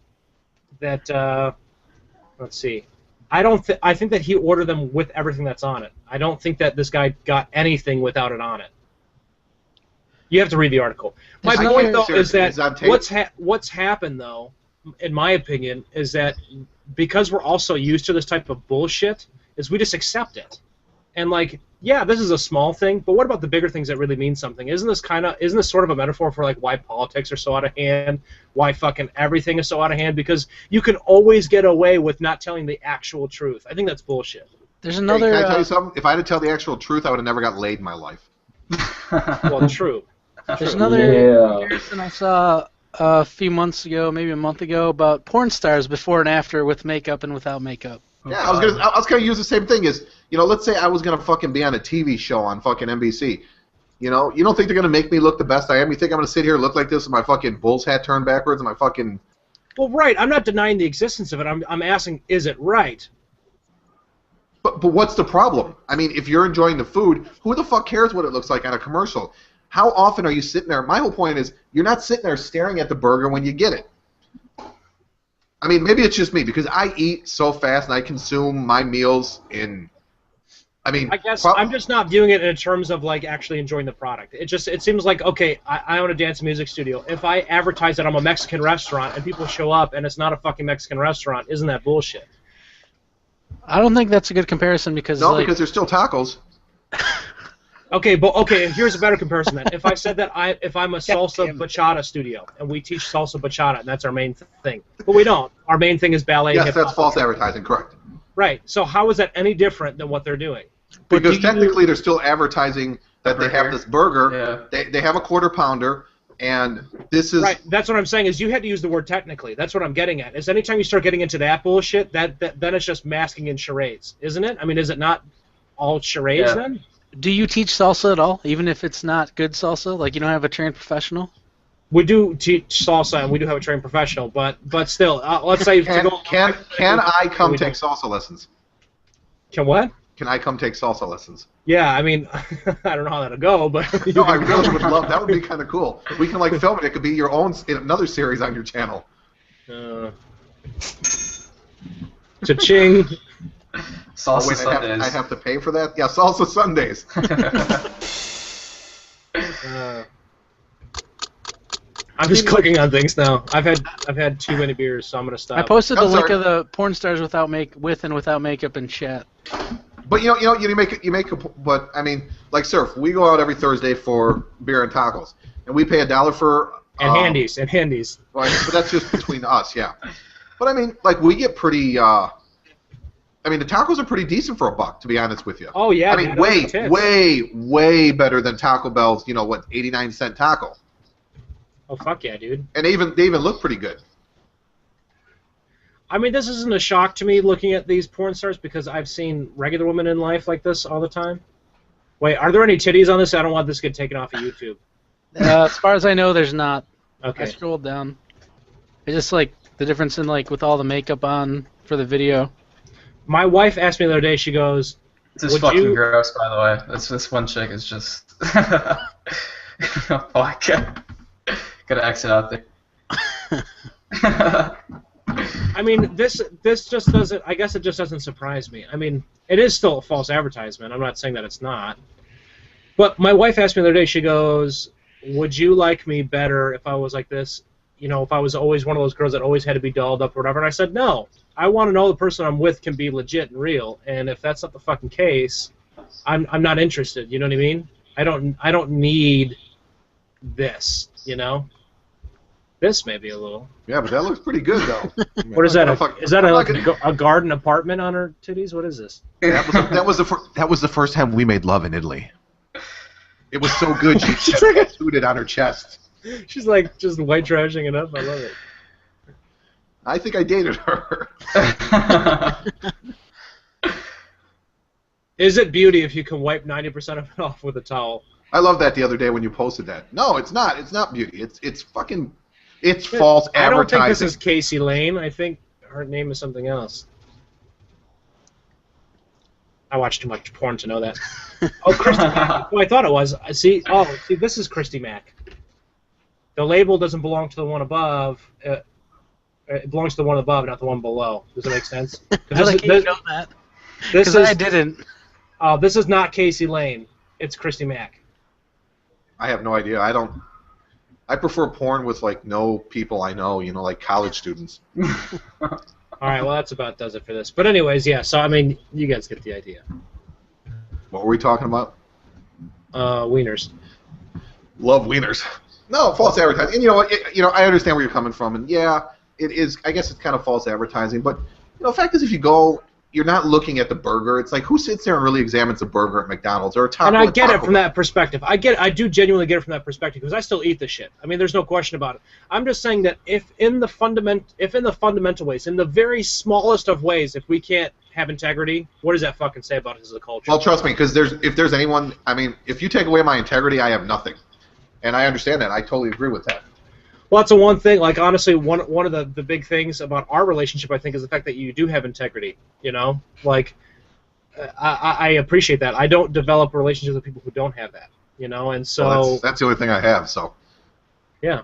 That let's see. I think that he ordered them with everything that's on it. I don't think that this guy got anything without it on it. You have to read the article. My point, though, is that what's happened, though, in my opinion, is that because we're all so used to this type of bullshit, is we just accept it. And like, yeah, this is a small thing, but what about the bigger things that really mean something? Isn't this sort of a metaphor for like why politics are so out of hand, why fucking everything is so out of hand? Because you can always get away with not telling the actual truth. I think that's bullshit. There's another. Hey, can I tell you something? If I had to tell the actual truth, I would have never got laid in my life. Well, true. There's another comparison I saw a few months ago, maybe a month ago, about porn stars before and after with makeup and without makeup. Yeah, I was gonna use the same thing as, you know, let's say I was gonna fucking be on a TV show on fucking NBC. You know, you don't think they're gonna make me look the best I am? You think I'm gonna sit here and look like this with my fucking Bulls hat turned backwards and my fucking... Well, right. I'm not denying the existence of it. I'm asking, is it right? But what's the problem? I mean, if you're enjoying the food, who the fuck cares what it looks like on a commercial? How often are you sitting there? My whole point is, you're not sitting there staring at the burger when you get it. I mean, maybe it's just me, because I eat so fast and I consume my meals in... I mean... I guess I'm just not viewing it in terms of, like, actually enjoying the product. It seems like, okay, I own a dance music studio. If I advertise that I'm a Mexican restaurant and people show up and it's not a fucking Mexican restaurant, isn't that bullshit? I don't think that's a good comparison because... No, because there's still tacos. Okay, here's a better comparison then. If I said that if I'm a salsa bachata studio and we teach salsa bachata and that's our main thing, but we don't. Our main thing is ballet. Yes, that's false advertising, correct. Right. So how is that any different than what they're doing? Because technically they're still advertising that they have this burger. Yeah. They have a quarter pounder, and this is... Right. That's what I'm saying is you had to use the word technically. That's what I'm getting at. Is anytime you start getting into that bullshit, then it's just masking in charades, isn't it? I mean, is it not all charades then? Do you teach salsa at all, even if it's not good salsa? Like, you don't have a trained professional? We do teach salsa, and we do have a trained professional, but still, let's say... Can I come take salsa lessons? Can what? Can I come take salsa lessons? Yeah, I mean, I don't know how that'll go, but No, I really would love. That would be kind of cool. We can like film it. It could be your own another series on your channel. Cha-ching. Salsa wait, Sundays. I have to pay for that? Yeah, salsa Sundays. I'm just clicking on things now. I've had too many beers, so I'm gonna stop. I posted the link sorry. of the porn stars with and without makeup in chat. But you make but I mean, like Surf, we go out every Thursday for beer and tacos, and we pay $1 for handies. Right, but that's just between us, yeah. But I mean, like we get pretty. I mean, the tacos are pretty decent for $1, to be honest with you. Oh yeah, I mean, dude, way better than Taco Bell's. 89-cent taco. Oh fuck yeah, dude. And they even look pretty good. I mean, this isn't a shock to me looking at these porn stars because I've seen regular women in life like this all the time. Wait, are there any titties on this? I don't want this to get taken off of YouTube. As far as I know, there's not. Okay. I scrolled down. It's just like the difference in like with all the makeup on for the video. My wife asked me the other day. She goes, This is Would fucking you- gross, by the way. This one chick is just. Oh, I gotta exit out there. I mean, this just doesn't. I guess it just doesn't surprise me. I mean, it is still a false advertisement. I'm not saying that it's not. But my wife asked me the other day. She goes, "Would you like me better if I was like this? If I was always one of those girls that always had to be dolled up or whatever?" And I said, "No. I want to know the person I'm with can be legit and real. And if that's not the fucking case, I'm not interested. You know what I mean? I don't need this. This may be a little." Yeah, but that looks pretty good though. What is that? Is that I'm not a garden apartment on her titties? What is this? That was the first time we made love in Italy. It was so good she just tattooed on her chest. She's like just white trashing it up. I love it. I think I dated her. Is it beauty if you can wipe 90% of it off with a towel? I love that the other day when you posted that. No, it's not. It's not beauty. It's fucking. It's false I don't advertising. think this is Casey Lane. I think her name is something else. I watch too much porn to know that. Oh, Christy Mack. Oh, I thought it was. See, this is Christy Mack. The label doesn't belong to the one above. It belongs to the one above, not the one below. Does that make sense? How did you know that? This Because I didn't. This is not Casey Lane. It's Christy Mack. I have no idea. I prefer porn with like no people I know. Like college students. All right, well, that's about does it for this. But anyways, yeah, so, I mean, you guys get the idea. What were we talking about? Wieners. Love wieners. No, false advertising. And I understand where you're coming from. And yeah, it is. I guess it's kind of false advertising. But the fact is, if you go, you're not looking at the burger. It's like, who sits there and really examines a burger at McDonald's or a taco? And I get it from that perspective. I do genuinely get it from that perspective because I still eat the shit. I mean, there's no question about it. I'm just saying that if in the fundamental ways, in the very smallest of ways, if we can't have integrity, what does that fucking say about us as a culture? Well, trust me, because if there's anyone, I mean, if you take away my integrity, I have nothing. And I understand that. I totally agree with that. Well, that's the one thing. Like, honestly, one of the big things about our relationship, I think, is the fact that you do have integrity. Like, I appreciate that. I don't develop relationships with people who don't have that. And so Well, that's the only thing I have. So. Yeah.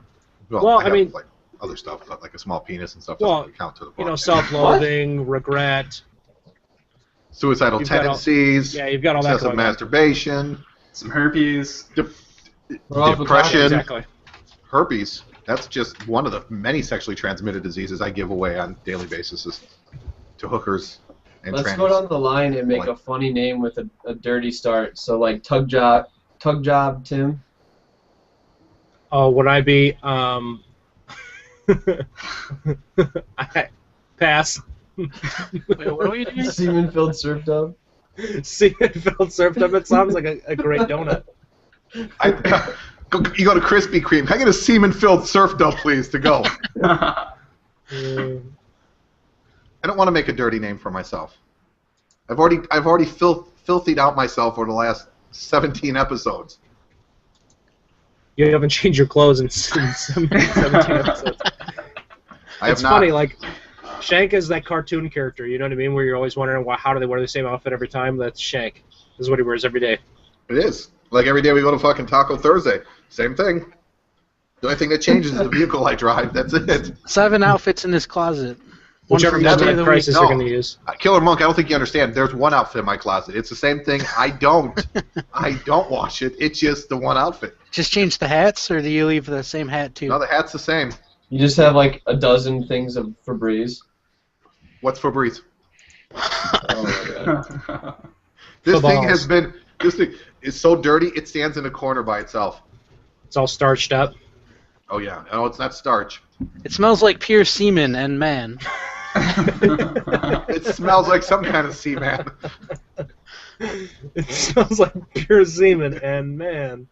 Well, I have, mean, like other stuff, but like a small penis and stuff Well, doesn't count to the point. self-loathing, regret. Suicidal You've got all- tendencies. Yeah, you've got all that excessive going on. masturbation. Some herpes. Depression. Exactly. Herpes. That's just one of the many sexually transmitted diseases I give away on a daily basis to hookers and Let's trannies. go down the line and make a funny name with a dirty start. So like Tug Job Tim. Oh, would I be? I pass. Wait, what are you doing? Semen-filled surf dub. Semen-filled serfdom. It sounds like a great donut. You go to Krispy Kreme. Can I get a semen-filled surf dub, please, to go? I don't want to make a dirty name for myself. I've already filthied out myself over the last 17 episodes. You haven't changed your clothes in 17 episodes. I have It's not. funny, like Shank is that cartoon character, you know what I mean? Where you're always wondering how do they wear the same outfit every time? That's Shank. This is what he wears every day. It is. Like every day we go to fucking Taco Thursday. Same thing. The only thing that changes is the vehicle I drive. That's it. 7 outfits in this closet. One Whichever from each day of midlife the crisis week. you're going to use. Killer Monk, I don't think you understand. There's one outfit in my closet. It's the same thing. I don't wash it. It's just the one outfit. Just change the hats, or do you leave the same hat too? No, the hat's the same. You just have like a dozen things of Febreze. What's Febreze? Oh my god. This thing is so dirty it stands in a corner by itself. It's all starched up. Oh yeah. No, it's not starch. It smells like pure semen and man. It smells like some kind of seaman. It smells like pure semen, and man,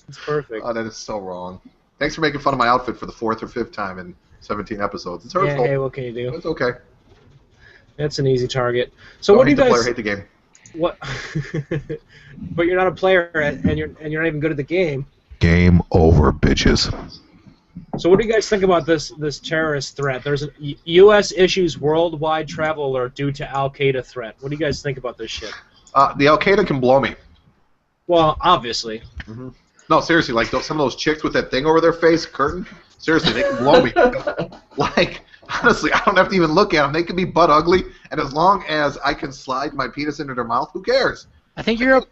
it's perfect. Oh, that is so wrong. Thanks for making fun of my outfit for the 4th or 5th time in 17 episodes. It's hurtful. Yeah, hey, what can you do? It's okay. That's an easy target. So Don't what do hate you the player, guys? hate the game. What? But you're not a player, and you're not even good at the game. Game over, bitches. So what do you guys think about this terrorist threat? There's a U.S. issues worldwide travel alert due to Al-Qaeda threat. What do you guys think about this shit? The Al-Qaeda can blow me. Well, obviously. Mm-hmm. No, seriously, like some of those chicks with that thing over their face, curtain, seriously, they can blow me. Like, honestly, I don't have to even look at them. They can be butt ugly, and as long as I can slide my penis into their mouth, who cares? I think you're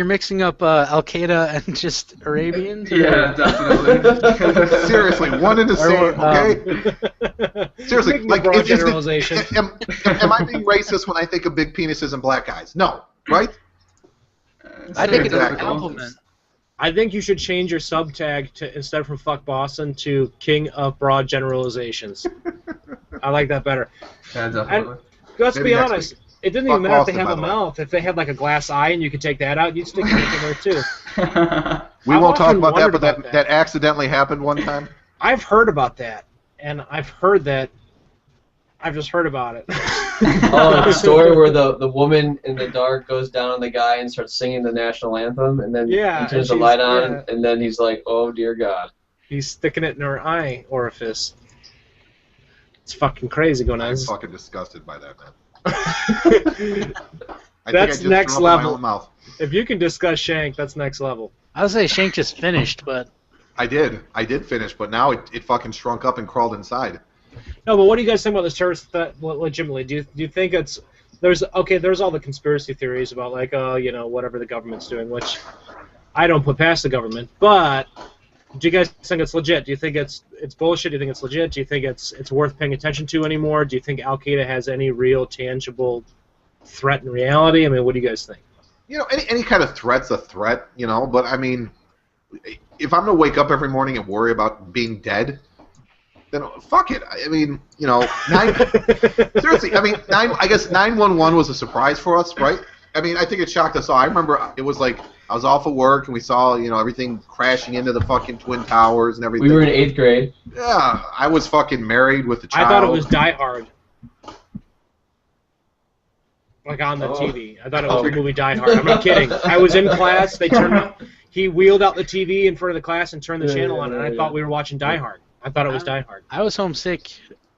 mixing up Al Qaeda and just Arabians. Yeah, definitely. Seriously, one and the same, okay? Seriously, like, broad is the- generalization. am I being racist when I think of big penises and black guys? No, right? I think it's a Exactly. compliment. I think you should change your sub tag to instead from fuck Boston to King of Broad Generalizations. I like that better. Yeah, definitely. Let's Maybe be next honest. week. It didn't Fuck even matter if Boston, they have by a the way. mouth. If they had like a glass eye and you could take that out, you'd stick it in there too. We I've won't talk often about that, wondered but about that accidentally happened one time. I've heard about that, and I've just heard about it. Oh, the story where the woman in the dark goes down on the guy and starts singing the national anthem, and then Yeah, he turns the and light she's- on, yeah. and then he's like, "Oh dear God." He's sticking it in her eye orifice. It's fucking crazy going on. I'm fucking disgusted by that, man. I That's think I just next threw up in my level. own mouth. If you can discuss Shank, that's next level. I would say Shank just finished, but I did finish, but now it fucking shrunk up and crawled inside. No, but what do you guys think about this terrorist threat legitimately? Do you think it's there's all the conspiracy theories about like whatever the government's doing, which I don't put past the government, but do you guys think it's legit? Do you think it's bullshit? Do you think it's legit? Do you think it's worth paying attention to anymore? Do you think Al-Qaeda has any real tangible threat in reality? I mean, what do you guys think? Any kind of threat's a threat, but I mean, if I'm going to wake up every morning and worry about being dead, then fuck it. I mean, seriously, I mean, I guess 911 was a surprise for us, right? I mean, I think it shocked us all. I remember it was like I was off of work and we saw, everything crashing into the fucking Twin Towers and everything. We were in 8th grade. Yeah, I was fucking married with a child. I thought it was Die Hard. Like on the Oh. TV. I thought it was the movie Die Hard. I'm not kidding. I was in class. He wheeled out the TV in front of the class and turned the channel on, and I thought we were watching Die Hard. I thought it was Die Hard. I was homesick.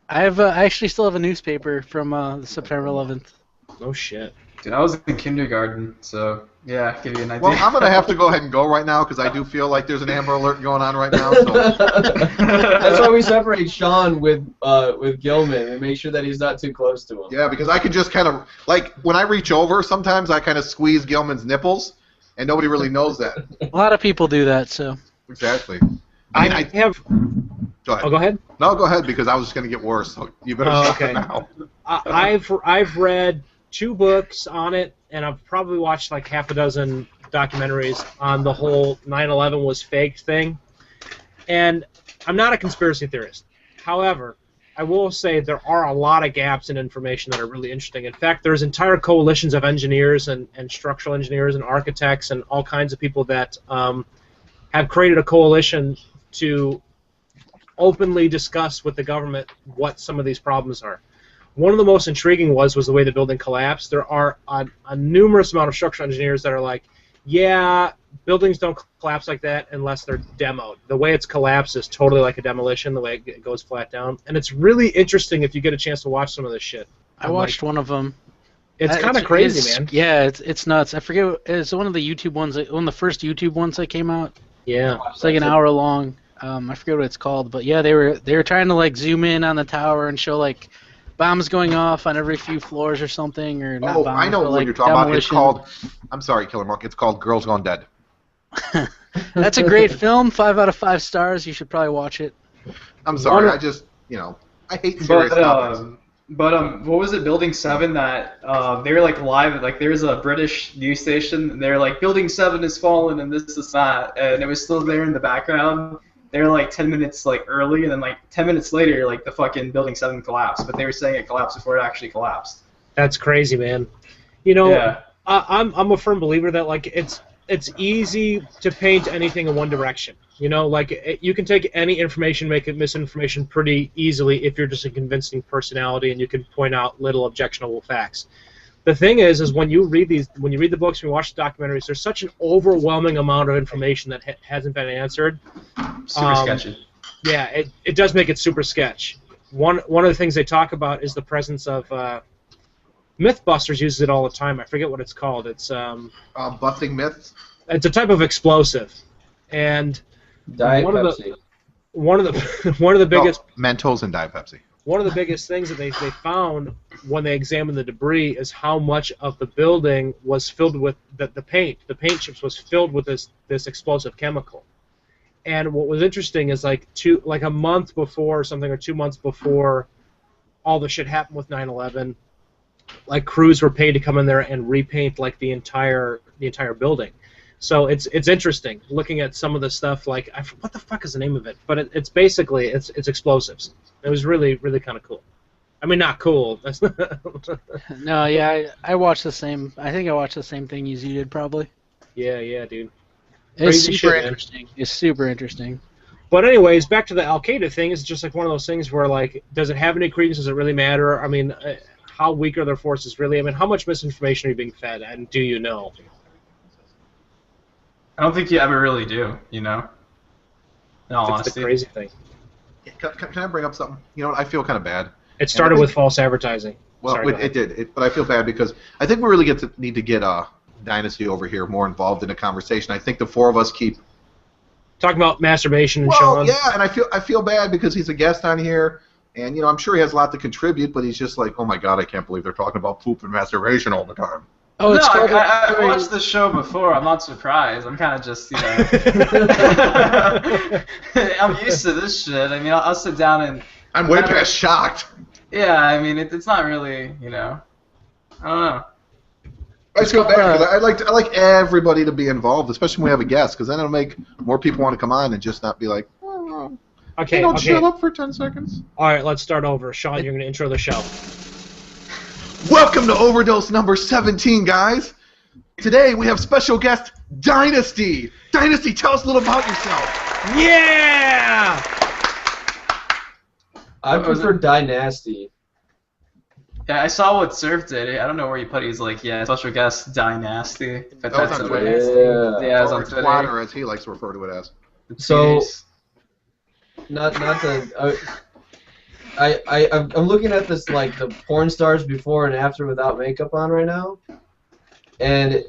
I actually still have a newspaper from September 11th. Oh shit. Dude, I was in kindergarten, so yeah, give you an idea. Well, I'm going to have to go ahead and go right now because I do feel like there's an Amber Alert going on right now. So. That's why we separate Sean with Gilman and make sure that he's not too close to him. Yeah, because I can just kind of, like, when I reach over, sometimes I kind of squeeze Gilman's nipples, and nobody really knows that. A lot of people do that, so. Exactly. I have. Go ahead. Oh, go ahead. No, go ahead, because I was just going to get worse, so you better Oh, stop okay. it now. I've read 2 books on it, and I've probably watched like half a dozen documentaries on the whole 9/11 was faked thing. And I'm not a conspiracy theorist. However, I will say there are a lot of gaps in information that are really interesting. In fact, there's entire coalitions of engineers and structural engineers and architects and all kinds of people that have created a coalition to openly discuss with the government what some of these problems are. One of the most intriguing was the way the building collapsed. There are a numerous amount of structural engineers that are like, Yeah, buildings don't collapse like that unless they're demoed. The way it's collapsed is totally like a demolition, the way it goes flat down. And it's really interesting if you get a chance to watch some of this shit. I watched one of them. It's kind of crazy, man. Yeah, it's nuts. I forget. It's one of the YouTube ones. One of the first YouTube ones that came out. Yeah. It's like an hour long. I forget what it's called, but yeah, they were trying to like zoom in on the tower and show like bombs going off on every few floors or something, or not bombs, I know but, what like, you're talking about. It's demolition. called. I'm sorry, Killer Monk. It's called Girls Gone Dead. That's a great film. 5 out of 5 stars. You should probably watch it. I'm sorry. I just, I hate serious topics. But what was it? Building 7 that they were like live. Like there was a British news station. And they were like, Building 7 has fallen, and this is that, and it was still there in the background. They were like 10 minutes like early, and then like 10 minutes later, like the fucking Building 7 collapsed. But they were saying it collapsed before it actually collapsed. That's crazy, man. You know, Yeah. I'm a firm believer that like it's easy to paint anything in one direction. You know, like you can take any information, make it misinformation pretty easily if you're just a convincing personality and you can point out little objectionable facts. The thing is when you read the books, when you watch the documentaries, there's such an overwhelming amount of information that hasn't been answered. Super sketchy. Yeah, it does make it super sketch. One of the things they talk about is the presence of Mythbusters uses it all the time. I forget what it's called. It's Busting myths. It's a type of explosive, and Diet one Pepsi. One of the biggest Mentos and Diet Pepsi. one of the biggest things that they found when they examined the debris is how much of the building was filled with the paint. The paint chips was filled with this explosive chemical. And what was interesting is like a month before or something, or 2 months before all the shit happened with 9/11, like crews were paid to come in there and repaint like the entire building. So it's interesting looking at some of the stuff. Like what the fuck is the name of it? But it's basically it's explosives. It was really really kind of cool. I mean, not cool. No, yeah, I watched the same. I think I watched the same thing as you did, probably. Yeah, dude. It's Crazy super shit, man. interesting. It's super interesting. But anyways, back to the Al Qaeda thing. It's just like one of those things where like, does it have any credence? Does it really matter? I mean, how weak are their forces really? I mean, how much misinformation are you being fed, and do you know? I don't think you ever really do, In all That's honesty. the crazy thing. Can I bring up something? You know what? I feel kind of bad. It started with false advertising. Well, Sorry, go it ahead. did. But I feel bad because I think we really need to get Dynasty over here more involved in the conversation. I think the four of us keep. Talking about masturbation and Well, Sean. yeah, and I feel bad because he's a guest on here, and I'm sure he has a lot to contribute, but he's just like, oh my god, I can't believe they're talking about poop and masturbation all the time. Oh, it's called. I watched the show before. I'm not surprised. I'm kind of just, I'm used to this shit. I mean, I'll sit down and. I'm way past shocked. Yeah, I mean, it's not really, I don't know. I just feel bad because I like everybody to be involved, especially when we have a guest, because then it'll make more people want to come on and just not be like, oh, Okay. shut up for 10 seconds. All right, let's start over. Sean, you're going to intro the show. Welcome to Overdose number 17, guys. Today we have special guest Dynasty. Dynasty, tell us a little about yourself. Yeah! I prefer Dynasty. Yeah, I saw what Surf did. I don't know where he put it. He's like, special guest Dynasty. But That was that's on on Twitter. Twitter. Yeah, it was Or on Twitter. Twat, or as he likes to refer to it as. So, Jeez. not to. I'm looking at this like the porn stars before and after without makeup on right now, and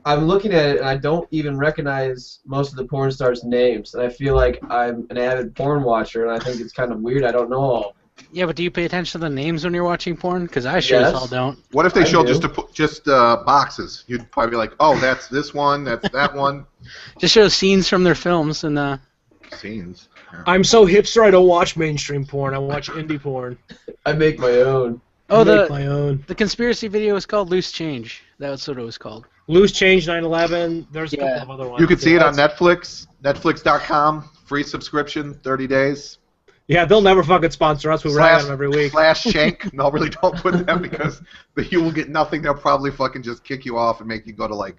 I'm looking at it and I don't even recognize most of the porn stars' names, and I feel like I'm an avid porn watcher, and I think it's kind of weird. I don't know all. Yeah, but do you pay attention to the names when you're watching porn? Because I sure as hell don't. What if they I showed do. just boxes? You'd probably be like, oh, that's this one, that's that one. Just shows scenes from their films and Scenes. Yeah. I'm so hipster I don't watch mainstream porn. I watch indie porn. I make my own. Oh, I make my own. the conspiracy video is called Loose Change. That's what it was called. Loose Change 9/11. There's a Yeah. couple of other ones. You can see it on that's- Netflix, netflix.com, free subscription, 30 days. Yeah, they'll never fucking sponsor us. We rag on them every week. Slash shank. No, really don't put them because you will get nothing. They'll probably fucking just kick you off and make you go to like.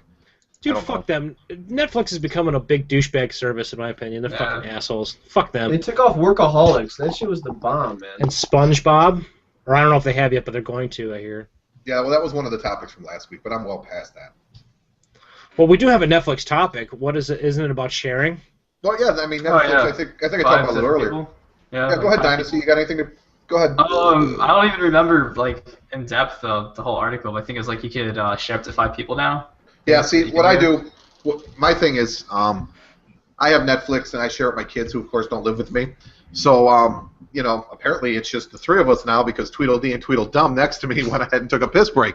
Dude, I don't fuck them. Netflix is becoming a big douchebag service, in my opinion. They're fucking assholes. Fuck them. They took off Workaholics. That shit was the bomb, man. And SpongeBob, or I don't know if they have yet, but they're going to, I hear. Yeah, well, that was one of the topics from last week, but I'm well past that. Well, we do have a Netflix topic. What is it? Isn't it about sharing? Well, yeah, I mean, Netflix, yeah. I think I talked about it earlier. People. Yeah, go ahead, Dynasty. You got anything to... Go ahead. I don't even remember like in depth the whole article. But I think it was like you could share up to 5 people now. Yeah, see, what I do, my thing is, I have Netflix and I share it with my kids, who of course don't live with me. So, you know, apparently it's just the 3 of us now because Tweedledee and Tweedledum next to me went ahead and took a piss break.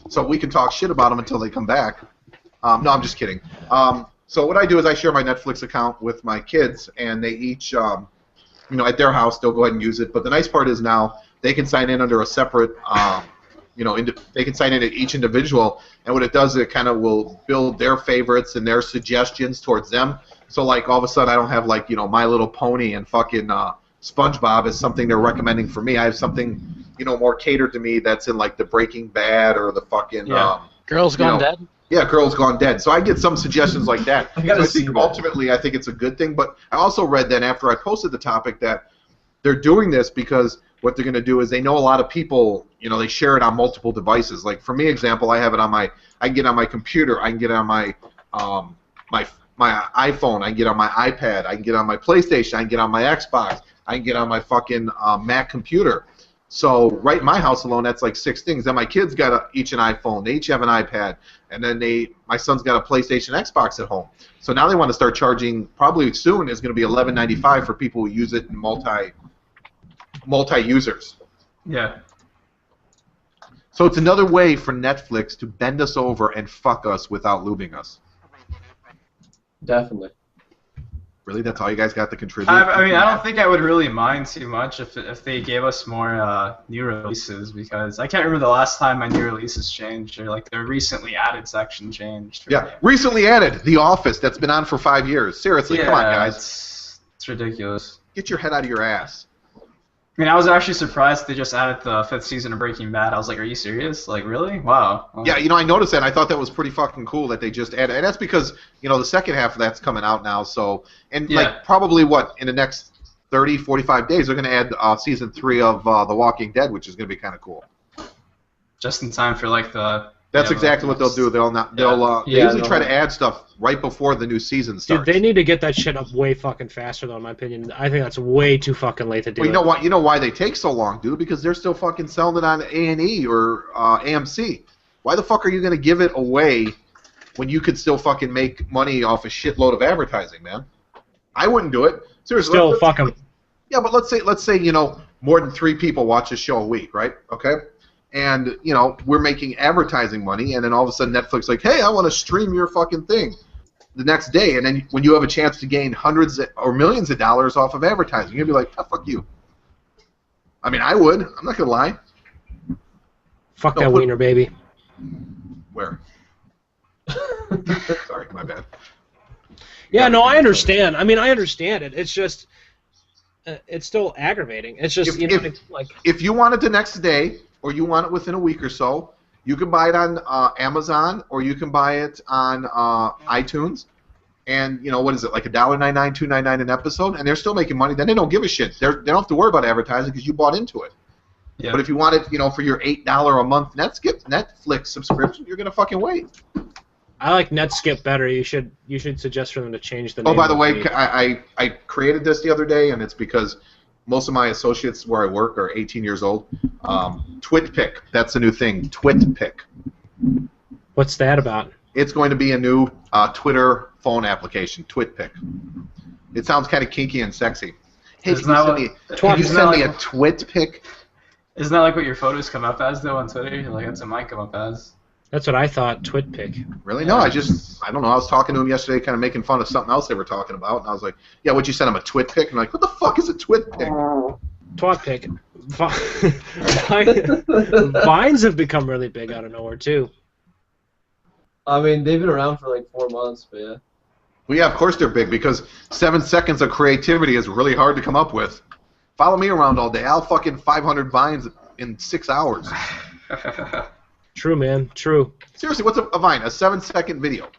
So we can talk shit about them until they come back. No, I'm just kidding. So what I do is I share my Netflix account with my kids, and they each, you know, at their house they'll go ahead and use it. But the nice part is now they can sign in under a separate, you know, they can sign in at each individual, and what it does is it kind of will build their favorites and their suggestions towards them. So like all of a sudden I don't have like, you know, My Little Pony and fucking SpongeBob as something they're recommending for me. I have something, you know, more catered to me that's in like the Breaking Bad or the fucking Girls Gone Dead. Yeah, Girls Gone Dead. So I get some suggestions like that. I gotta So I see think that. ultimately I think it's a good thing. But I also read that after I posted the topic that they're doing this because what they're going to do is they know a lot of people, you know, they share it on multiple devices. Like for me, example, I have it on I can get it on my computer, I can get it on my my iPhone, I can get it on my iPad, I can get it on my PlayStation, I can get it on my Xbox, I can get it on my fucking Mac computer. So right in my house alone, that's like 6 things. Then my kids got each an iPhone, they each have an iPad, and then my son's got a PlayStation, Xbox at home. So now they want to start charging. Probably soon is going to be $11.95 for people who use it in multi users. Yeah. So it's another way for Netflix to bend us over and fuck us without lubing us. Definitely. Really, that's all you guys got to contribute? I mean, I don't think I would really mind too much if they gave us more new releases, because I can't remember the last time my new releases changed, or like their recently added section changed. Yeah, recently added The Office, that's been on for 5 years. Seriously, come on, guys. It's ridiculous. Get your head out of your ass. I mean, I was actually surprised they just added the 5th season of Breaking Bad. I was like, are you serious? Like, really? Wow. Yeah, you know, I noticed that. I thought that was pretty fucking cool that they just added. And that's because, you know, the second half of that's coming out now. So, and like probably in the next 30, 45 days, they're going to add season 3 of The Walking Dead, which is going to be kind of cool. Just in time for like the... That's exactly what they'll do. They usually try to add stuff right before the new season starts. Dude, they need to get that shit up way fucking faster, though, in my opinion. I think that's way too fucking late to do. Well, you know why they take so long, dude? Because they're still fucking selling it on A&E or AMC. Why the fuck are you going to give it away when you could still fucking make money off a shitload of advertising, man? I wouldn't do it. Seriously. Still, fuck them. Yeah, but let's say, you know, more than 3 people watch a show a week, right? Okay? And, you know, we're making advertising money, and then all of a sudden Netflix like, hey, I want to stream your fucking thing the next day, and then when you have a chance to gain hundreds or millions of dollars off of advertising, you'll be like, oh, fuck you. I mean, I would. I'm not going to lie. Fuck that wiener, baby. Where? Sorry, my bad. Yeah, no, I understand. I mean, I understand it. It's just, it's still aggravating. It's just, if you want it the next day, or you want it within a week or so, you can buy it on Amazon, or you can buy it on iTunes, and, you know, what is it, like $1.99, $2.99 an episode, and they're still making money. Then they don't give a shit. They don't have to worry about advertising because you bought into it. Yeah. But if you want it, you know, for your $8 a month Netflix subscription, you're gonna fucking wait. I like Netscape better. You should suggest for them to change the name. Oh, by the way, I created this the other day, and it's because most of my associates where I work are 18 years old. TwitPic, that's a new thing. TwitPic. What's that about? It's going to be a new Twitter phone application, TwitPic. It sounds kind of kinky and sexy. Hey, can you send me a TwitPic? Isn't that like what your photos come up as, though, on Twitter? Like, that's what mine come up as. That's what I thought, TwitPic. Really? No, I don't know. I was talking to him yesterday, kind of making fun of something else they were talking about, and I was like, yeah, what'd you send him, a TwitPic? And I'm like, what the fuck is a TwitPic? TwitPic. Vines have become really big out of nowhere, too. I mean, they've been around for like 4 months, but yeah. Well, yeah, of course they're big, because 7 seconds of creativity is really hard to come up with. Follow me around all day. I'll fucking 500 Vines in 6 hours. True, man. True. Seriously, what's a Vine? A 7-second video.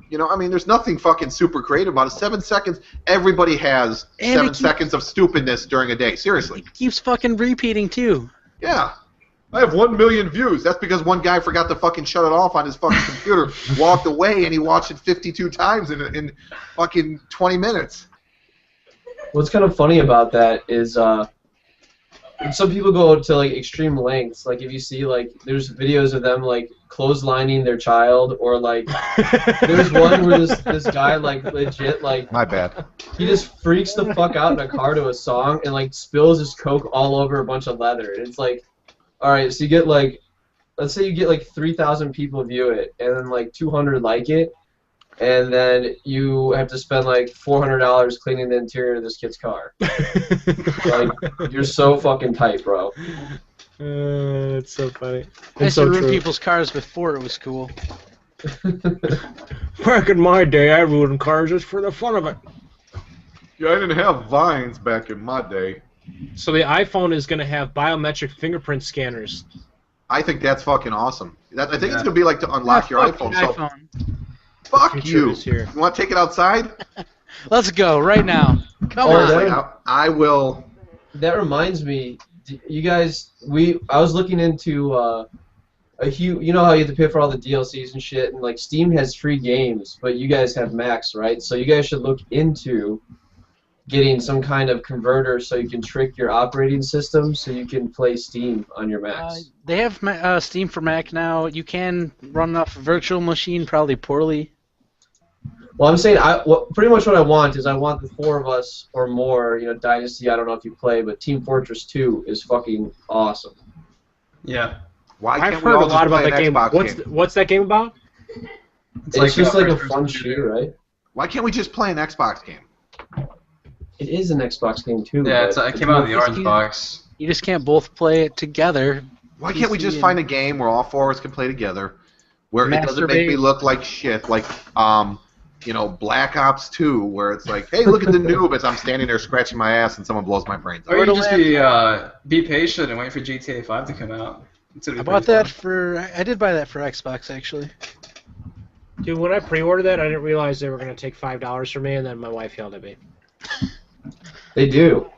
You know, I mean, there's nothing fucking super creative about it. 7 seconds. Everybody has 7 seconds of stupidness during a day. Seriously. It keeps fucking repeating, too. Yeah. I have 1 million views. That's because one guy forgot to fucking shut it off on his fucking computer, walked away, and he watched it 52 times in fucking 20 minutes. What's kind of funny about that is some people go to like extreme lengths. Like if you see like there's videos of them like clotheslining their child, or like there's one where this guy like legit like My bad. he just freaks the fuck out in a car to a song and like spills his coke all over a bunch of leather. And it's like, all right, so you get like, let's say you get like 3,000 people view it, and then like 200 like it, and then you have to spend like $400 cleaning the interior of this kid's car. Like, you're so fucking tight, bro. It's so funny. I used It's so to ruin true. people's cars before it was cool. Back in my day, I ruined cars just for the fun of it. Yeah, I didn't have vines back in my day. So the iPhone is going to have biometric fingerprint scanners. I think that's fucking awesome. I think it's Yeah. gonna be like to unlock your Fuck iPhone. the So iPhone. fuck Future you. is here. You want to take it outside? Let's go right now. Come Oh, on. that- I will. That reminds me, you guys, I was looking into you know how you have to pay for all the DLCs and shit, and like Steam has free games, but you guys have Macs, right? So you guys should look into getting some kind of converter so you can trick your operating system so you can play Steam on your Macs. They have Steam for Mac now. You can run off a virtual machine, probably poorly. Well, I'm saying pretty much what I want is I want the 4 of us or more, you know, Dynasty, I don't know if you play, but Team Fortress 2 is fucking awesome. Yeah. Why can't I've we heard all a lot just about play that an game. Xbox What's that game about? It's just like a first-person fun shooter. shooter, right? Why can't we just play an Xbox game? It is an Xbox game too. Yeah, but it came out of the more orange risky. box. You just can't both play it together. Why can't we PC just and- find a game where all 4 of us can play together, where it doesn't make me Masturbate. look like shit, like you know, Black Ops 2, where it's like, hey, look at the noob as I'm standing there scratching my ass and someone blows my brains out. Or you to just be patient and wait for GTA 5 to come out. I bought that I did buy that for Xbox, actually. Dude, when I pre-ordered that, I didn't realize they were going to take $5 from me, and then my wife yelled at me. They do.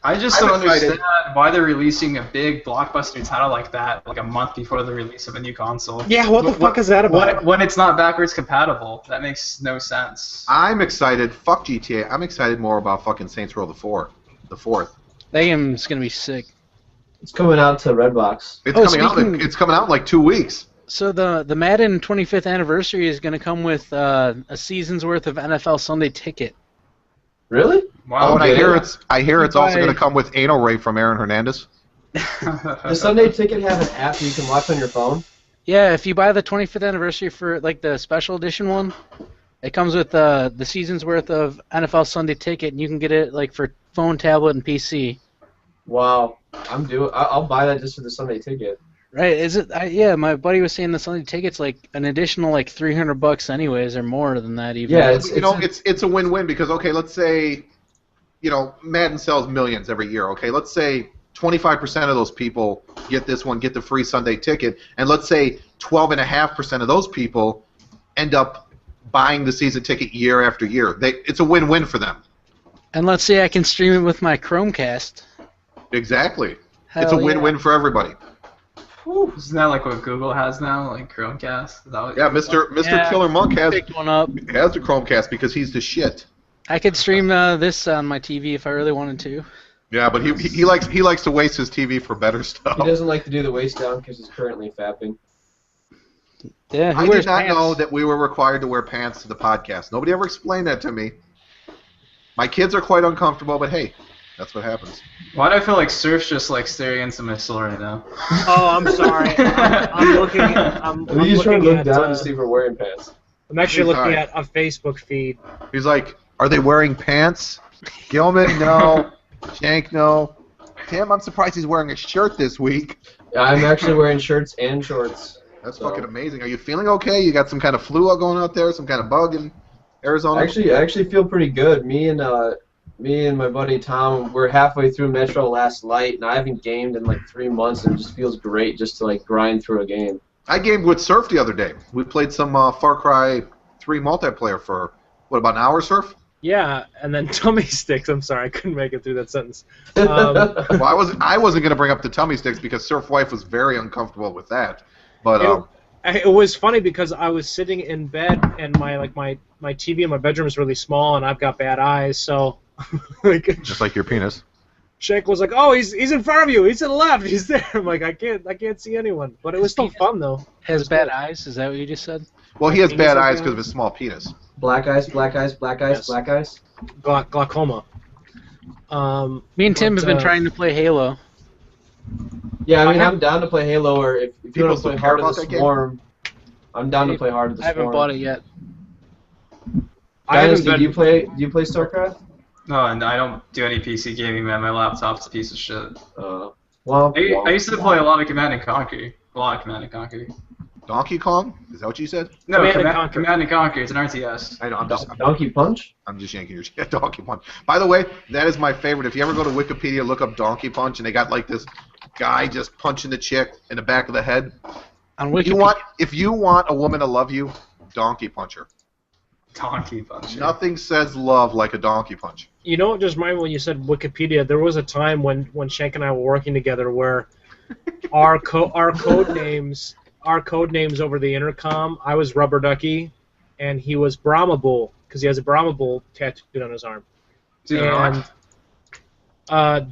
I just I'm don't excited. understand why they're releasing a big blockbuster title like that like a month before the release of a new console. Yeah, what the fuck is that about? When it's not backwards compatible, that makes no sense. I'm excited. Fuck GTA. I'm excited more about fucking Saints Row the 4th. That game's going to be sick. It's coming out to Redbox. It's Oh, coming out. speaking- It's coming out in like 2 weeks. So the Madden 25th anniversary is going to come with a season's worth of NFL Sunday Ticket. Really? Oh, and okay. I hear it's also Buy- going to come with anal rape from Aaron Hernandez. Does Sunday Ticket have an app you can watch on your phone? Yeah, if you buy the 25th anniversary for like the special edition one, it comes with the season's worth of NFL Sunday Ticket, and you can get it like for phone, tablet, and PC. Wow. I'll buy that just for the Sunday Ticket. Right? Is it? Yeah, my buddy was saying the Sunday Ticket's like an additional like $300 anyways, or more than that even. Yeah, It's a win-win because, okay, let's say, you know, Madden sells millions every year. Okay, let's say 25% of those people get this one, get the free Sunday Ticket, and let's say 12.5% of those people end up buying the season ticket year after year. It's a win-win for them. And let's say I can stream it with my Chromecast. Exactly. Hell It's a yeah. win-win for everybody. Isn't that like what Google has now, like Chromecast? Is that what Yeah, Mr. Yeah. Killer Monk has Picked one up. the Chromecast because he's the shit. I could stream this on my TV if I really wanted to. Yeah, but he likes to waste his TV for better stuff. He doesn't like to do the waist down because he's currently fapping. Yeah, who I wears did not pants? know that we were required to wear pants to the podcast. Nobody ever explained that to me. My kids are quite uncomfortable, but hey, that's what happens. Why do I feel like Surf's just like staring into my soul right now? Oh, I'm sorry. I'm looking at. I'm You just trying to looking look at. down to see if we're wearing pants. I'm actually looking Sorry. at a Facebook feed. He's like, are they wearing pants? Gilman, no. Shank, no. Tim, I'm surprised he's wearing a shirt this week. Yeah, I'm actually wearing shirts and shorts. That's So- fucking amazing. Are you feeling okay? You got some kind of flu going out there? Some kind of bug in Arizona? I actually feel pretty good. Me and my buddy Tom, we're halfway through Metro last night, and I haven't gamed in like 3 months, and it just feels great just to like grind through a game. I gamed with Surf the other day. We played some Far Cry 3 multiplayer for, what, about an hour, Surf? Yeah, and then tummy sticks. I'm sorry, I couldn't make it through that sentence. Well, I wasn't going to bring up the tummy sticks because Surf Wife was very uncomfortable with that. But it was funny because I was sitting in bed and my TV in my bedroom is really small and I've got bad eyes, so like just like your penis. Shank was like, "Oh, he's in front of you. He's to the left. He's there." I'm like, I can't see anyone. But it was still fun though. Has bad eyes? Is that what you just said? Well, he has Penis bad has eyes bad because of his small penis. Black eyes, black eyes, black eyes, Yes. black eyes. Glaucoma. Me and Tim But, have been trying to play Halo. Yeah, I mean, I I'm down to play Halo, or if you People want to still play care Heart of about the that game? Swarm, I'm down to play Heart of the I haven't Swarm. bought it yet. I haven't Dynasty, been. do you play StarCraft? No, and I don't do any PC gaming, man. My laptop's a piece of shit. Womp, I used to play a lot of Command and Conquer. A lot of Command and Conquer. Donkey Kong? Is that what you said? No, Command and Conquer. Command and Conquer. It's an RTS. I know. Donkey Punch? I'm just yanking your shit. Donkey Punch. By the way, that is my favorite. If you ever go to Wikipedia, look up Donkey Punch, and they got like this guy just punching the chick in the back of the head. On Wikipedia. If you want a woman to love you, donkey punch her. Donkey Punch. Nothing says love like a donkey punch. You know what just reminded me when you said Wikipedia? There was a time when Shank and I were working together where our code names over the intercom. I was Rubber Ducky, and he was Brahma Bull because he has a Brahma Bull tattooed on his arm. And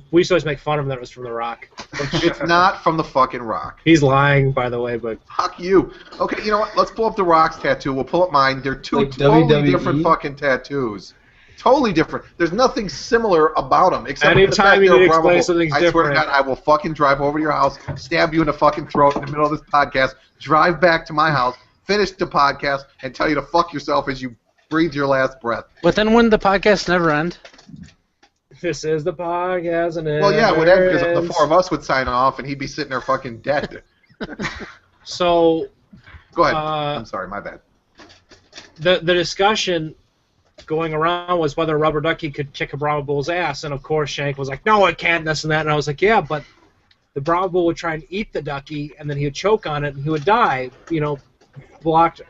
we used to always make fun of him that it was from The Rock. It's not from the fucking Rock. He's lying, by the way, but Fuck you. Okay, you know what? Let's pull up the Rock's tattoo. We'll pull up mine. They're two Like totally WWE? different fucking tattoos. Totally different. There's nothing similar about them except for the fact anytime you they're need to explain Brahma something's Bull. I swear to different. God, I will fucking drive over to your house, stab you in the fucking throat in the middle of this podcast, drive back to my house, finish the podcast, and tell you to fuck yourself as you breathe your last breath. But then wouldn't the podcast never end? this is the podcast, and Well, yeah, it would end because the four of us would sign off, and he'd be sitting there fucking dead. So Go ahead. I'm sorry, my bad. the discussion going around was whether Rubber Ducky could kick a Brahma Bull's ass, and of course Shank was like, "No, it can't," this and that, and I was like, "Yeah, but the Brahma Bull would try and eat the ducky, and then he would choke on it, and he would die, blocked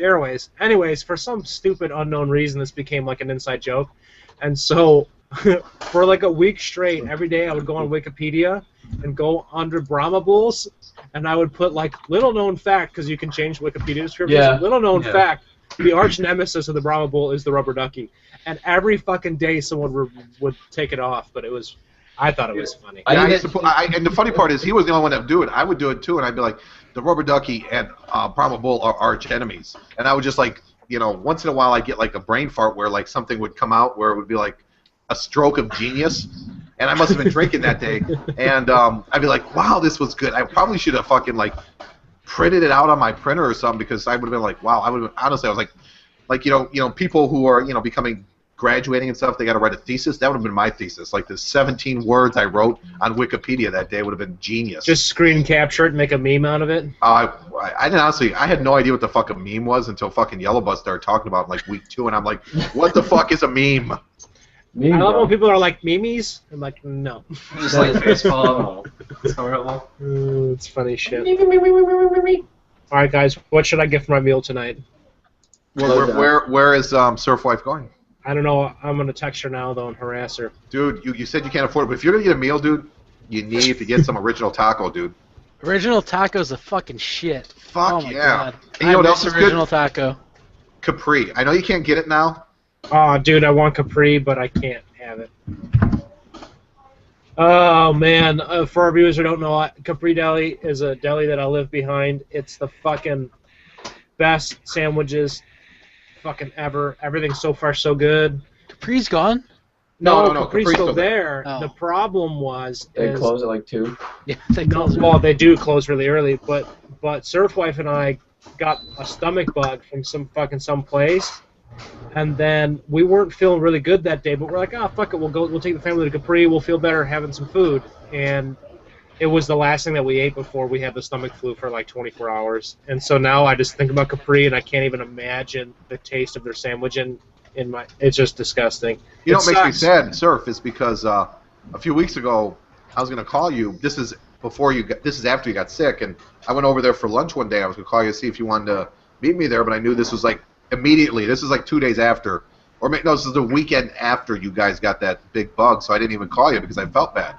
airways." Anyways, for some stupid unknown reason, this became like an inside joke, and so for like a week straight, every day I would go on Wikipedia and go under Brahma Bulls, and I would put like little known fact, because you can change Wikipedia descriptions. Yeah. Little known fact: the arch nemesis of the Brahma Bull is the Rubber Ducky, and every fucking day someone would take it off. But I thought it was funny. Yeah, and the funny part is he was the only one that would do it. I would do it too, and I'd be like, the Rubber Ducky and Brahma Bull are arch enemies, and I would just like, once in a while I get like a brain fart where like something would come out where it would be like a stroke of genius, and I must have been drinking that day, and I'd be like, wow, this was good. I probably should have fucking like printed it out on my printer or something, because I would have been like, wow, I would have honestly, I was like people who are becoming graduating and stuff, they got to write a thesis. That would have been my thesis. Like the 17 words I wrote on Wikipedia that day would have been genius. Just screen capture it and make a meme out of it. I didn't honestly. I had no idea what the fuck a meme was until fucking Yellow Bus started talking about it in like week 2, and I'm like, what the fuck is a meme? I love when people are like, memes. I'm like, no. Just like facepalm. It's horrible. It's funny shit. All right, guys, what should I get for my meal tonight? Where is Surf Wife going? I don't know. I'm gonna text her now though and harass her. Dude, you said you can't afford it, but if you're gonna get a meal, dude, you need to get some original taco, dude. Original taco's a fucking shit. Fuck oh my yeah. God. And you know I what miss else is original good? taco. Capri. I know you can't get it now. Oh, dude, I want Capri, but I can't have it. Oh man, for our viewers who don't know, Capri Deli is a deli that I live behind. It's the fucking best sandwiches fucking ever. Everything's so far so good. Capri's gone? No, Capri's still there. Oh. The problem was They close at like 2. Yeah, they close it. well, they do close really early, but Surf Wife and I got a stomach bug from some place, and then we weren't feeling really good that day. But we're like, fuck it, we'll take the family to Capri. We'll feel better having some food, and it was the last thing that we ate before we had the stomach flu for like 24 hours. And so now I just think about Capri, and I can't even imagine the taste of their sandwich in my. It's just disgusting. You know what makes me sad, Surf, is because a few weeks ago I was gonna call you. This is after you got sick, and I went over there for lunch one day. I was gonna call you to see if you wanted to meet me there, but I knew this was like immediately. This is like 2 days after Or no, this is the weekend after you guys got that big bug, so I didn't even call you because I felt bad.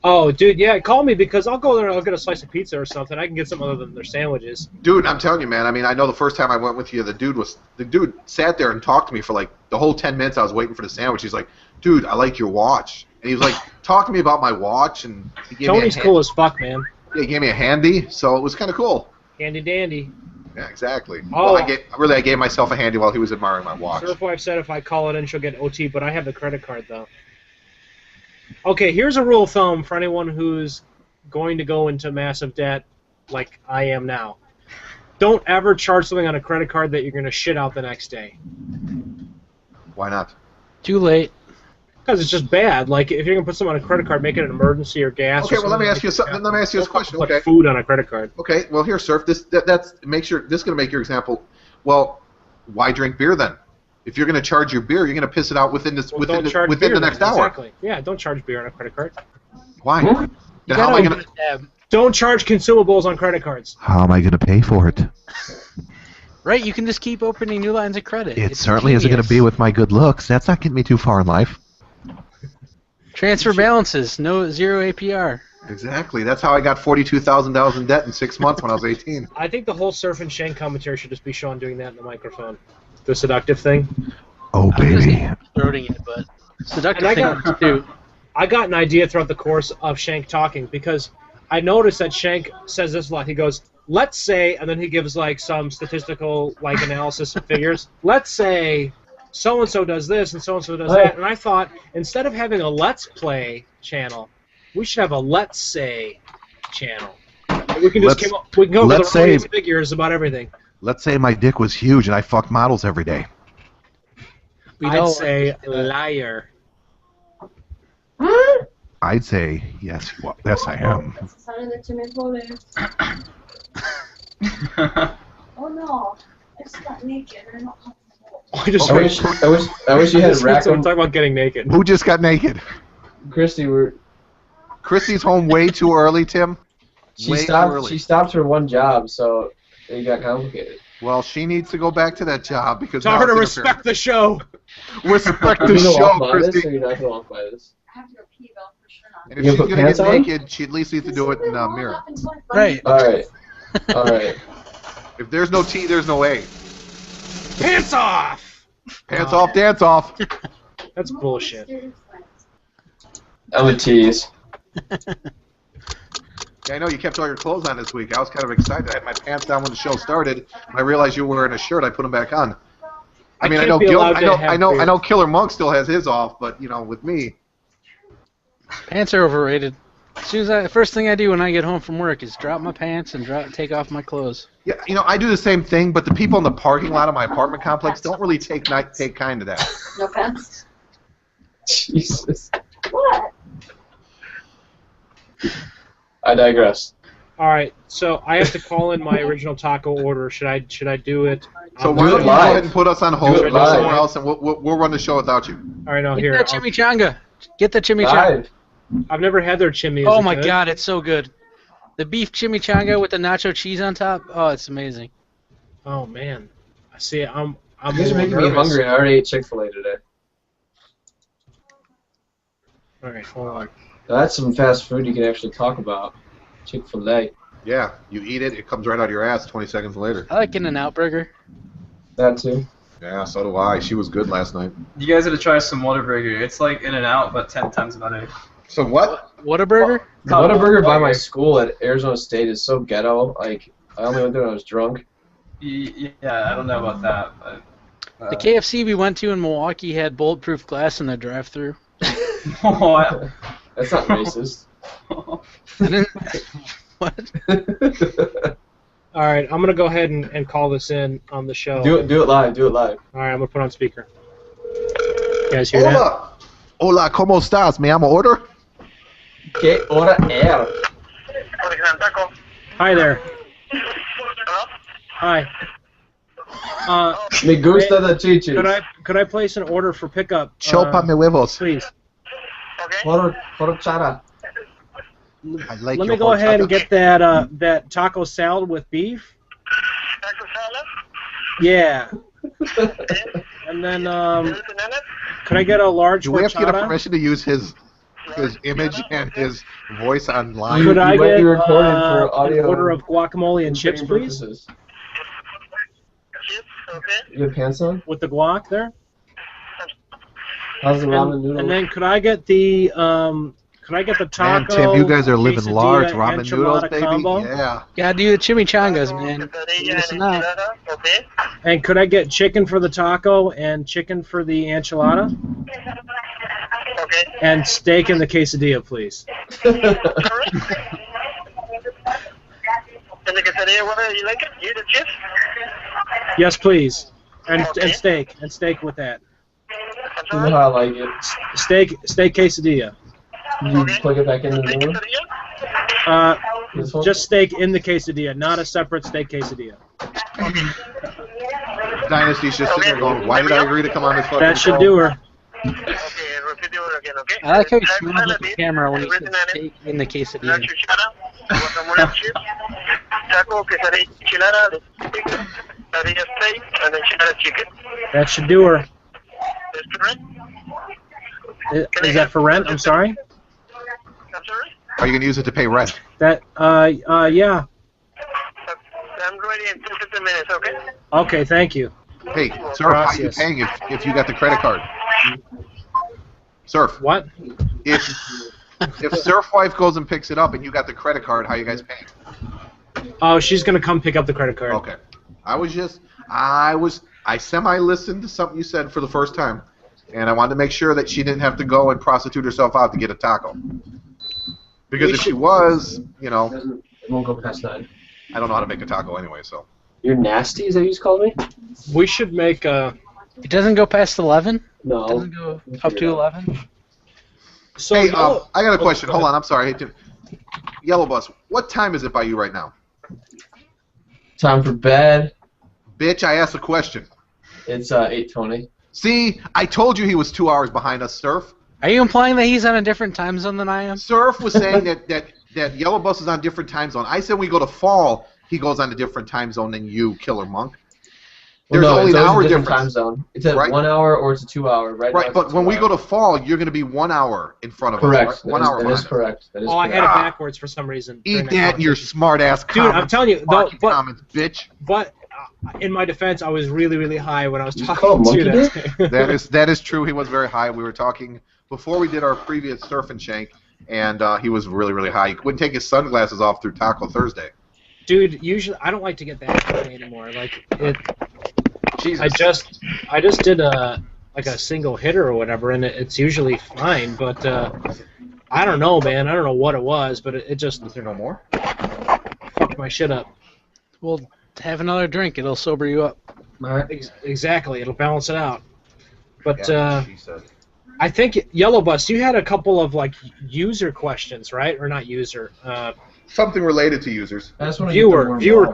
Oh, dude, yeah, call me because I'll go there and I'll get a slice of pizza or something. I can get something other than their sandwiches. Dude, I'm telling you, man. I mean, I know the first time I went with you, the dude sat there and talked to me for like the whole 10 minutes I was waiting for the sandwich. He's like, dude, I like your watch. And he was like, talking to me about my watch, and he gave Tony's me cool as fuck, man. Yeah, he gave me a handy, so it was kind of cool. Handy dandy. Yeah, exactly. Oh. Well, I gave myself a handy while he was admiring my watch. Surfwife said if I call it in, she'll get OT, but I have the credit card, though. Okay, here's a rule of thumb for anyone who's going to go into massive debt like I am now. Don't ever charge something on a credit card that you're going to shit out the next day. Why not? Too late. Because it's just bad. Like, if you're going to put something on a credit card, make it an emergency or gas. Okay, or well, let me ask you something. Let me ask you this question. Put Okay. food on a credit card. Okay. Well, here, Surf. This is going to make your example. Well, why drink beer then? If you're going to charge your beer, you're going to piss it out within the next hour. Exactly. Yeah, don't charge beer on a credit card. Why? You Then how am I going to? Don't charge consumables on credit cards. How am I going to pay for it? Right, you can just keep opening new lines of credit. It It's certainly isn't going to be genius. with my good looks. That's not getting me too far in life. Transfer balances, zero APR. Exactly. That's how I got $42,000 in debt in 6 months when I was 18. I think the whole Surf and Shank commentary should just be Sean doing that in the microphone. The seductive thing. Oh, I was baby. gonna say throating it, but seductive And I thing got- too. I got an idea throughout the course of Shank talking because I noticed that Shank says this a lot. He goes, let's say, and then he gives like some statistical like analysis of figures. Let's say so-and-so does this and so-and-so does that. And I thought, instead of having a Let's Play channel, we should have a Let's Say channel. And we can just come up with erroneous figures about everything. Let's say my dick was huge and I fucked models every day. I'd say liar. I'd say, yes, well, yes, I am. Oh no, I just got naked and I'm not comfortable. I just I wish you had We're Rackham. talking about getting naked. Who just got naked? Christy, Christy's home way too early, Tim. she Way too stopped. early. She stopped her one job, so it got complicated. Well, she needs to go back to that job because Tell now her to it's respect the show. Respect Are the you gonna walk show, by this, Christy. or you're not gonna walk by this? I have to go pee though, for sure not. And if You she's gonna put gonna get pants on? naked, she at least needs to do it in a mirror. Right. All right, all right. If there's no T, there's no A. Pants off! Pants off, dance off. That's bullshit. I'm a tease. Yeah, I know you kept all your clothes on this week. I was kind of excited. I had my pants down when the show started. When I realized you were wearing a shirt, I put them back on. I mean, I can't know, be Gil, allowed to have I beard. know, Killer Monk still has his off, but you know, with me, Pants are overrated. As soon as first thing I do when I get home from work is drop my pants and take off my clothes. yeah, you know, I do the same thing. But the people in the parking lot of my apartment complex don't really take kind to that. No offense. Jesus. What? I digress. All right, so I have to call in my original taco order. Should I do it? So on why the- don't you go live. ahead and put us on hold Do it and go live. somewhere else, and we'll run the show without you. All right, no, Get here. that chimichanga. Get the chimichanga. Live. I've never had their chimney. Oh my god, it's so good. The beef chimichanga with the nacho cheese on top. Oh, it's amazing. Oh man, I see. I'm You guys are making me nervous. hungry. I already ate Chick-fil-A today. All right, hold on. Now, that's some fast food you can actually talk about. Chick-fil-A. Yeah, you eat it, it comes right out of your ass 20 seconds later. I like In-N-Out burger. That too. Yeah, so do I. She was good last night. You guys gotta try some Whataburger. It's like In-N-Out, but 10 times better. So what? What a burger? Whataburger by my school at Arizona State is so ghetto. Like, I only went there when I was drunk. Yeah, I don't know about that, but The KFC we went to in Milwaukee had bulletproof glass in the drive-thru. what? That's not racist. I didn't. What? All right, I'm gonna go ahead and call this in on the show. do it live. Do it live. All right, I'm gonna put on speaker. You guys hear that? Hola! Hola, ¿cómo estás? ¿Me amo order? Que hora era? Hi there. Hi. Me gusta the chichis. Could I place an order for pickup? Chopa me huevos. Please. Horchata. I like Let your me go ahead and horchata. get that taco salad with beef. Taco salad? Yeah. And then, could I get a large Do we have to get a horchata? permission to use his image and his voice online? Could I You might get be recorded for an audio order of guacamole and chips, training please? purposes. Chips, okay. You have pants on? With the guac there? How's the ramen noodles? And then could I get the taco? Man, Tim, you guys are living quesadilla, large. Ramen enchilada noodles, baby. combo? Yeah. Gotta do the chimichangas, man. Quesadilla Listen and up. enchilada, okay. And could I get chicken for the taco and chicken for the enchilada? Okay. And steak in the quesadilla, please. Correct. And the quesadilla, what do you like it? You the chips? Yes, please. And Okay. steak with that. I'm You know sorry? how I like it. Steak quesadilla. You plug it back in the Steak noodle? quesadilla? This one? Just steak in the quesadilla, not a separate steak quesadilla. Dynasty's just sitting there going, why did I agree to come on this fucking That should show? do her. Okay, repeat the word again, okay? I like how he Black smiles at the melody, camera when he written says on it. steak in the quesadilla. Nacho chara, guacamole chips, taco, quesadilla, enchilada, quesadilla steak, and enchilada chicken. That should do her. That's correct? Is that for rent? I'm sorry. I'm sorry? Are you going to use it to pay rent? That yeah. I'm ready in 15 minutes, okay? Okay, thank you. Hey, Surf, how are you Gracias. paying if you got the credit card? Surf, What? if Surf Wife goes and picks it up and you got the credit card, how you guys paying? Oh, she's gonna come pick up the credit card. Okay. I semi-listened to something you said for the first time, and I wanted to make sure that she didn't have to go and prostitute herself out to get a taco. Because if she was, you know, It won't go past 9. I don't know how to make a taco anyway, so. You're nasty, is that what you just called me? We should make It doesn't go past 11? No. It doesn't go up to 11? So Hey, Yellow- I got a question. go Hold ahead. on, I'm sorry. Hey, Tim. Yellow Bus, what time is it by you right now? Time for bed. Bitch, I asked a question. It's 8:20. See, I told you he was 2 hours behind us, Surf. Are you implying that he's on a different time zone than I am? Surf was saying that Yellow Bus is on different time zone. I said when we go to fall, he goes on a different time zone than you, Killer Monk. There's Well, no, only it's an always hour a different difference. time zone. It's a Right. 1 hour or it's a 2 hour. Right, now Right, it's but a when 2 we hour. go to fall, you're going to be 1 hour in front of Correct. us. Right? 1 hour That behind is us. correct. That is Oh, I correct. had it backwards for some reason. during Eat that that in your conversation. smart ass Dude, comments. I'm telling you, though, Fucking but comments, bitch. in my defense, I was really, really high when I was You talking call him to you monkey that. That is true. He was very high. We were talking before we did our previous surf and shank, and he was really, really high. He wouldn't take his sunglasses off through Taco Thursday. Dude, usually I don't like to get that high anymore. Like it, Jesus. I just did a single hitter or whatever, and it's usually fine. But I don't know, man. I don't know what it was, but it just Is there no more? fucked my shit up. Well, have another drink. It'll sober you up. Exactly, it'll balance it out. But Yeah, she said. I think Yellow Bus, you had a couple of like user questions, right? Or not user, Something related to users. I just want to get them more viewer involved.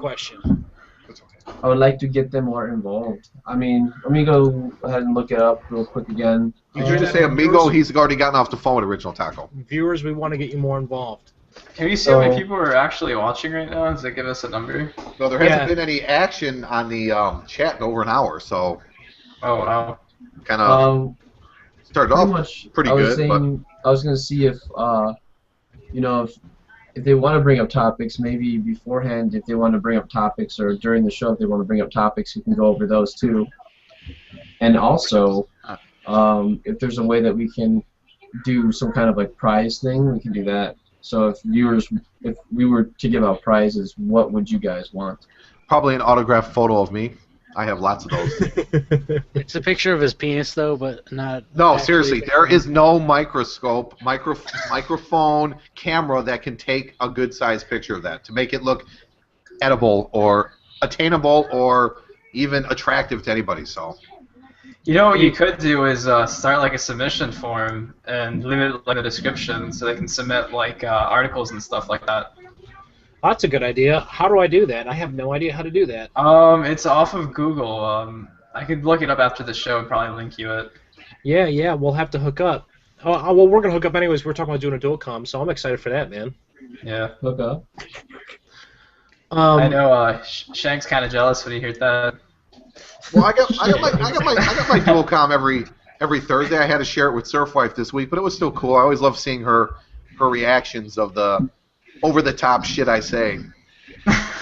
question. That's okay. I would like to get them more involved. I mean, let me go ahead and look it up real quick again. Did you just say Amigo? He's already gotten off the phone with Original Taco. Viewers, we want to get you more involved. Can you see how many So- people are actually watching right now? Does it give us a number? No, there hasn't Yeah. been any action on the chat in over an hour, so Oh, wow. kind of started Pretty off much. pretty I was good, saying, I was gonna see if, you know, if they want to bring up topics, maybe beforehand, if they want to bring up topics, or during the show, if they want to bring up topics, we can go over those too. And also, if there's a way that we can do some kind of like prize thing, we can do that. So if we were to give out prizes, what would you guys want? Probably an autographed photo of me. I have lots of those. It's a picture of his penis, though, but not. No, actually seriously, the- there is no microphone, camera that can take a good-sized picture of that to make it look edible or attainable or even attractive to anybody. So, You know what you could do is start like a submission form and leave it like a description so they can submit like articles and stuff like that. That's a good idea. How do I do that? I have no idea how to do that. It's off of Google. I could look it up after the show and probably link you it. Yeah, we'll have to hook up. Oh, well, we're gonna hook up anyways. We're talking about doing a dual com, so I'm excited for that, man. Yeah. Hook up. I know Shank's kind of jealous when he heard that. Well, I got my Dualcom every Thursday. I had to share it with Surfwife this week, but it was still cool. I always love seeing her reactions of the over the top shit I say.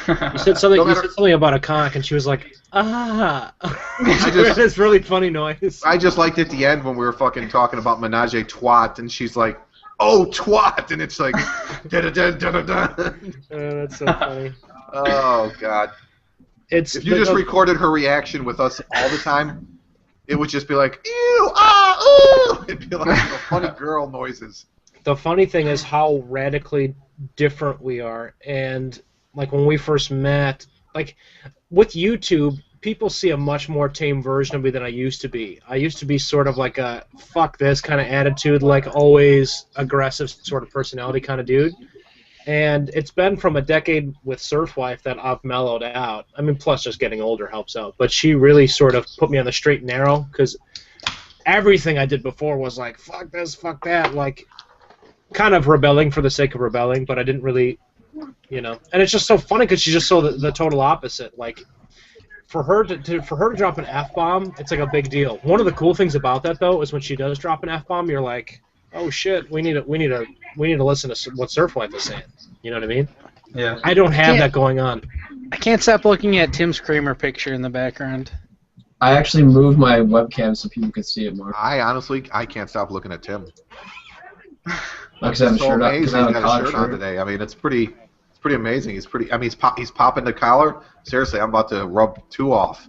You said something about a cock, and she was like, ah. It's really funny noise. I just liked at the end when we were fucking talking about Menage a Twat, and she's like, oh, twat, and it's like, da-da-da-da-da-da. That's so funny. Oh, God. If you just recorded her reaction with us all the time, it would just be like, ew, ah, ooh. It'd be like funny girl noises. The funny thing is how radically different we are, and like when we first met, like with YouTube, people see a much more tame version of me than I used to be. I used to be sort of like a fuck this kind of attitude, like always aggressive sort of personality kind of dude. And it's been from a decade with Surfwife that I've mellowed out. I mean, plus just getting older helps out. But she really sort of put me on the straight and narrow, because everything I did before was like, fuck this, fuck that, like kind of rebelling for the sake of rebelling, but I didn't really, you know. And it's just so funny because she's just so the total opposite. Like, for her to drop an F-bomb, it's like a big deal. One of the cool things about that, though, is when she does drop an F-bomb, you're like, oh shit, we need to listen to what Surfwife is saying. You know what I mean? Yeah. I don't have that going on. I can't stop looking at Tim's Kramer picture in the background. I actually moved my webcam so people could see it more. I can't stop looking at Tim. Because I'm so amazing he's got a shirt on today. I mean, it's pretty amazing. He's pretty. I mean, he's popping the collar. Seriously, I'm about to rub two off.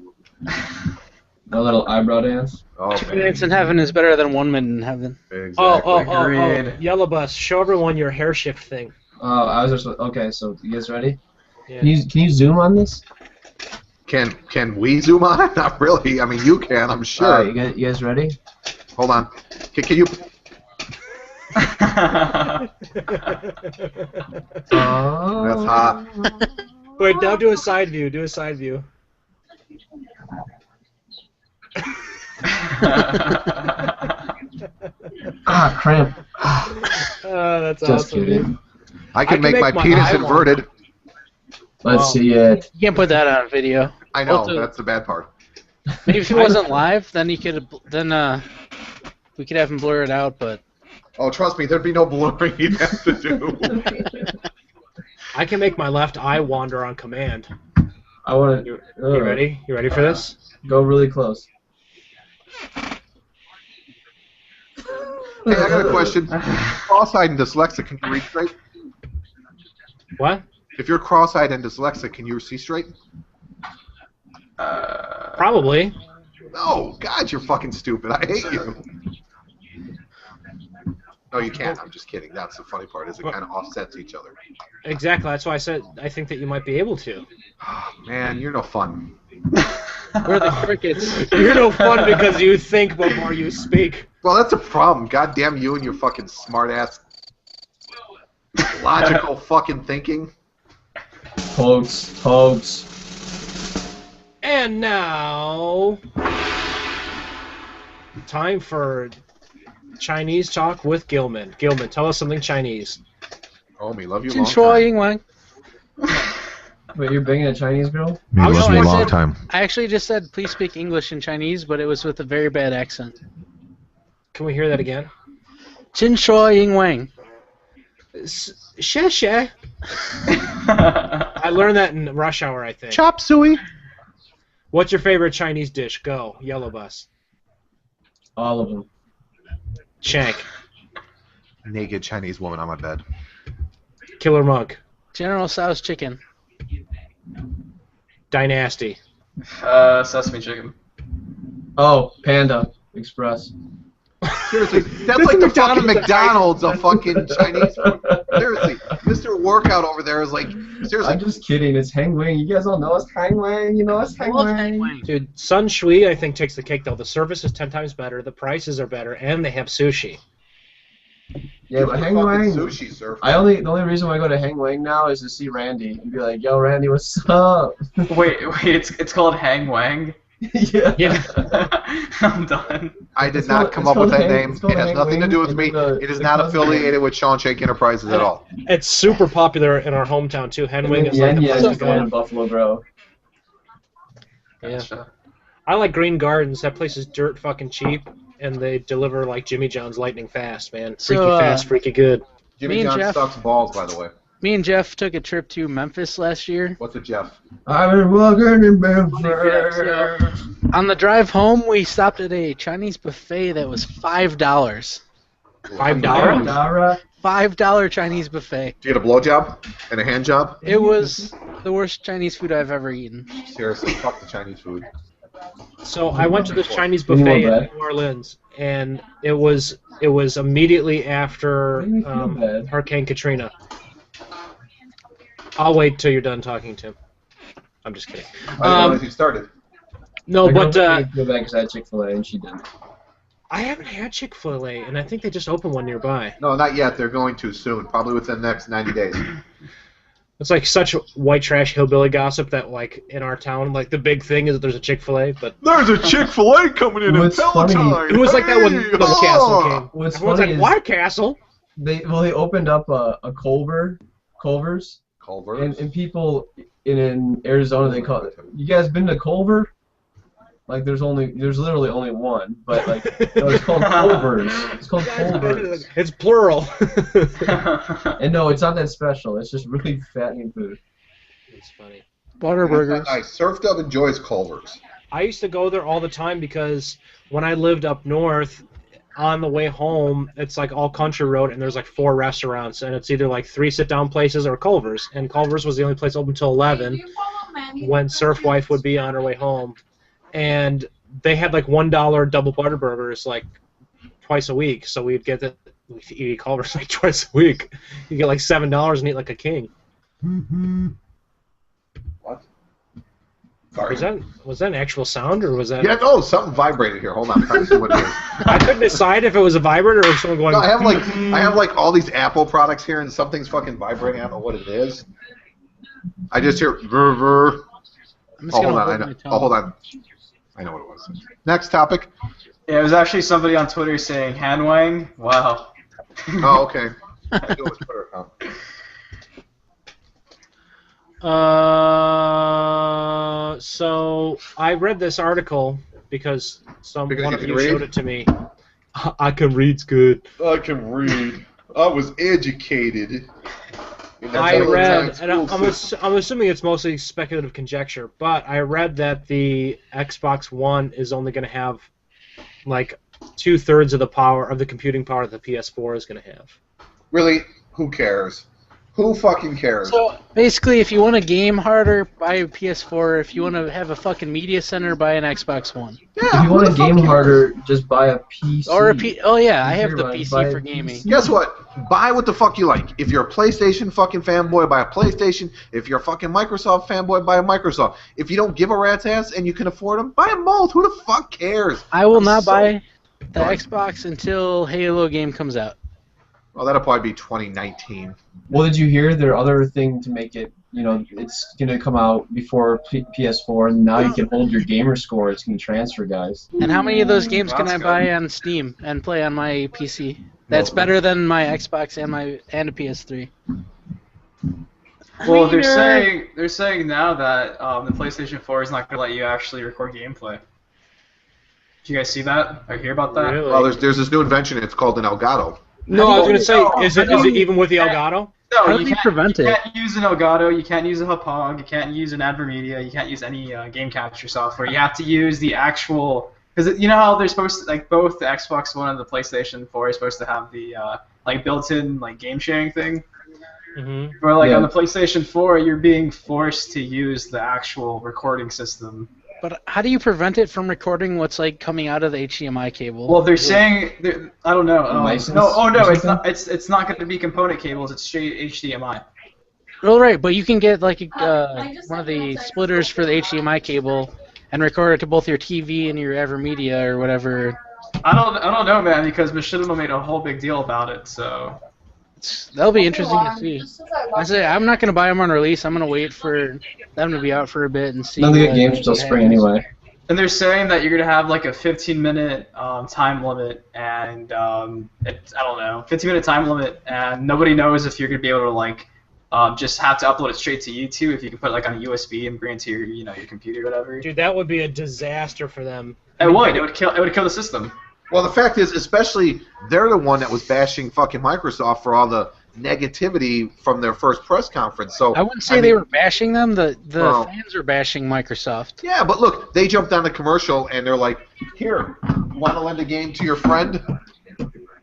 A little eyebrow dance. Oh, 2 minutes in heaven is better than 1 minute in heaven. Exactly. Oh, Yellow Bus, show everyone your hair shift thing. Oh, I was just okay. So you guys ready? Yeah. Can you zoom on this? Can we zoom on it? Not really. I mean, you can. I'm sure. All right, you guys ready? Hold on. Can you? Oh. That's hot. Wait, now do a side view. Do a side view. Cramp. That's Just awesome. kidding. I can make my penis inverted. Let's see it. You can't put that on video. I know. That's the bad part. Maybe if it wasn't live, then we could have him blur it out. But oh, trust me, there'd be no blurring he'd have to do. I can make my left eye wander on command. I want to. You ready? You ready for this? Go really close. Hey, I got a question. Cross-eyed and dyslexic, can you read straight? What? If you're cross-eyed and dyslexic, can you see straight? Probably. No, God, you're fucking stupid. I hate you. No, you can't. I'm just kidding. That's the funny part, is it kind of offsets each other. Exactly. That's why I said I think that you might be able to. Oh, man, you're no fun. we're the crickets. You're no fun because you think before you speak. Well, that's a problem. God damn you and your fucking smart-ass logical fucking thinking. Hoax. And now, time for Chinese talk with Gilman. Gilman, tell us something Chinese. Oh, me love you Jin long Shuo time. Ying Wang. Wait, you're banging a Chinese girl? Me I was love you just- long time. I actually just said please speak English in Chinese, but it was with a very bad accent. Can we hear that again? Jin Shuo Ying Wang. Xie. I learned that in Rush Hour, I think. Chop suey. What's your favorite Chinese dish? Go, Yellow Bus. All of them. Shank. Naked Chinese woman on my bed. Killer Monk. General Tso's chicken. Dynasty. Sesame chicken. Oh, Panda Express. Seriously, that's like the fucking McDonald's of fucking Chinese food. Seriously, Mr. Workout over there is like, seriously. I'm just kidding. It's Hang Wang. You guys all know it's Hang Wang. You know it's Hang Wang. Dude, Sun Shui, I think, takes the cake, though. The service is 10 times better, the prices are better, and they have sushi. Yeah, but Hang Wang. Sushi, sir. The only reason why I go to Hang Wang now is to see Randy and be like, "Yo, Randy, what's up?" Wait, it's called Hang Wang? Yeah. Yeah. I'm done. I did It's not called- come it's up with called that Hang- name. it's called It has Hang nothing to Wing, do with and me. then It is the not cousin- affiliated with Sean Shake Enterprises at all. It's super popular in our hometown too. And Henwing then is like the Yen place Yen to is the one go. in Buffalo Grove. Yeah. Gotcha. I like Green Gardens. That place is dirt fucking cheap, and they deliver like Jimmy John's lightning fast, man. Freaky So, fast, freaky good. Jimmy Me and John Jeff- sucks balls, by the way. Me and Jeff took a trip to Memphis last year. What's it, Jeff? I've been walking in Memphis. On the drive home, we stopped at a Chinese buffet that was $5. $5? Dara. $5 Chinese buffet. Did you get a blowjob and a hand job? It was the worst Chinese food I've ever eaten. Seriously, fuck the Chinese food. So I went to this Chinese Give me buffet one, in Brad. New Orleans, and it was immediately after Made me feel bad. Hurricane Katrina. I'll wait till you're done talking, Tim. I'm just kidding. I didn't realize you started. No, My but girlfriend made me feel bad because I had Chick-fil-A and she didn't. I haven't had Chick-fil-A, and I think they just opened one nearby. No, not yet. They're going to soon. Probably within the next 90 days. It's like such white trash hillbilly gossip that, like, in our town, like, the big thing is that there's a Chick-fil-A, but There's a Chick-fil-A coming in What's funny- Palatine. it was like that when the Castle came. What's Everyone's funny like, is White Castle? they opened up a Culver's, Culver's. and people in Arizona they call it. You guys been to Culver? Like there's literally only one, but like no, it's called Culver's. It's called Culver's. It's plural. And no, it's not that special. It's just really fattening food. It's funny. Whataburgers. Nice. Surf Dub enjoys Culver's. I used to go there all the time because when I lived up north, on the way home, it's like all country road, and there's like 4 restaurants, and it's either like 3 sit-down places or Culver's. And Culver's was the only place open until 11 when Surf Wife would be on her way home. And they had like $1 double butter burgers like twice a week, so we'd get the we'd eat Culver's like twice a week. You get like $7 and eat like a king. What? Sorry. Was that an actual sound or was that? Yeah, no, something vibrated here. Hold on, I'm trying to see what it is. I couldn't decide if it was a vibrator or someone going. No, I have like all these Apple products here, and something's fucking vibrating. I don't know what it is. I just hear ver ver. I'm just Oh, gonna hold on. hold my tongue. Hold on. I know what it was. Next topic. Yeah, it was actually somebody on Twitter saying Hanwang. Wow. Oh, okay. I do have a Twitter account. So I read this article because one you of can you read? showed it to me. I can read's good. I can read. I was educated. I read, and I'm assuming it's mostly speculative conjecture, but I read that the Xbox One is only going to have like 2/3 of the power of the computing power that the PS4 is going to have. Really? Who cares? Who fucking cares? So basically, if you want to game harder, buy a PS4. If you want to have a fucking media center, buy an Xbox One. Yeah, If you who want the to fuck game cares? harder, just buy a PC. Or a Oh yeah, I have the Buy PC a for gaming. PC. Guess what? Buy what the fuck you like. If you're a PlayStation fucking fanboy, buy a PlayStation. If you're a fucking Microsoft fanboy, buy a Microsoft. If you don't give a rat's ass and you can afford them, buy them both. Who the fuck cares? I will not So- buy the Right. Xbox until Halo game comes out. Well, that'll probably be 2019. Well, did you hear their other thing to make it? You know, it's gonna come out before PS4, and now you can hold your gamer score. It's gonna transfer, guys. And how many of those games can That's I good. buy on Steam and play on my PC? That's better than my Xbox and a PS3. Well, Wiener. they're saying now that the PlayStation 4 is not going to let you actually record gameplay. Did you guys see that or hear about that? Really? Well, there's this new invention. It's called an Elgato. No, I was going to say, No, is it even with the Elgato? No, How do you prevent you it? can't use an Elgato, you can't use a Hapog, you can't use an Advermedia, you can't use any game capture software. You have to use the actual, because you know how they're supposed to, like both the Xbox One and the PlayStation 4 are supposed to have the like built-in like game sharing thing. Mm-hmm. Or like Yeah. on the PlayStation 4, you're being forced to use the actual recording system. But how do you prevent it from recording what's like coming out of the HDMI cable? Well, they're saying I don't know. License No, oh no, or it's something? not. It's not going to be component cables. It's straight HDMI. Well, right, but you can get like I just one of said the that. splitters for the HDMI cable and record it to both your TV and your Evermedia or whatever. I don't know, man, because Machinima made a whole big deal about it. So That'll be interesting to see. I say I'm not gonna buy them on release. I'm gonna wait for them to be out for a bit and see. None of the what games until happens. spring anyway. And they're saying that you're gonna have like a 15-minute time limit, and I don't know, 15-minute time limit, and nobody knows if you're gonna be able to like just have to upload it straight to YouTube. If you can put it like on a USB and bring it to your your computer or whatever. Dude, that would be a disaster for them. It would. It would kill the system. Well, the fact is, especially they're the one that was bashing fucking Microsoft for all the negativity from their first press conference. So I wouldn't say they were bashing them. The Well, fans are bashing Microsoft. yeah, but look, they jumped on the commercial and they're like, "Here, want to lend a game to your friend?"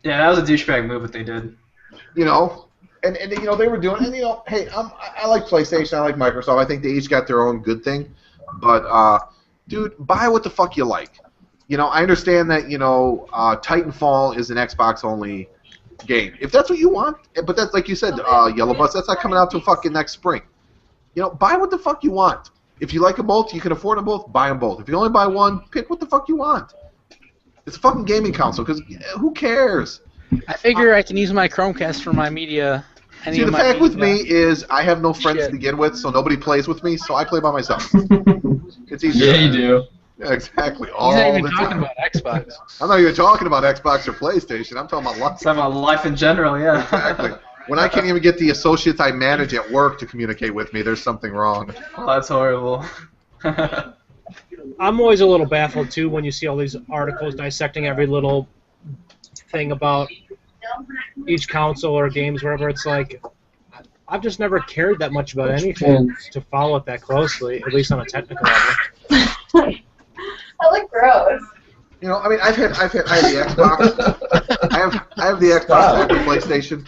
Yeah, that was a douchebag move what they did. You know, and you know they were doing. And you know, hey, I like PlayStation. I like Microsoft. I think they each got their own good thing. But dude, buy what the fuck you like. You know, I understand that Titanfall is an Xbox only game. If that's what you want, but that's like you said, Yellow Bus, that's not coming out till fucking next spring. You know, buy what the fuck you want. If you like them both, you can afford them both, buy them both. If you only buy one, pick what the fuck you want. It's a fucking gaming console, because who cares? I figure I can use my Chromecast for my media. See, the fact with me is I have no friends to begin with, so nobody plays with me, so I play by myself. It's easier. Yeah, you do. Yeah, exactly. He's All not even the talking time. about Xbox. I'm not even talking about Xbox or PlayStation. I'm talking about life. It's about life in general, yeah. Exactly. When I can't even get the associates I manage at work to communicate with me, there's something wrong. Oh, that's horrible. I'm always a little baffled too when you see all these articles dissecting every little thing about each console or games, wherever. It's like I've just never cared that much about anything to follow it that closely, at least on a technical level. That look gross. You know, I mean, I have the Xbox. I have the Xbox and the PlayStation,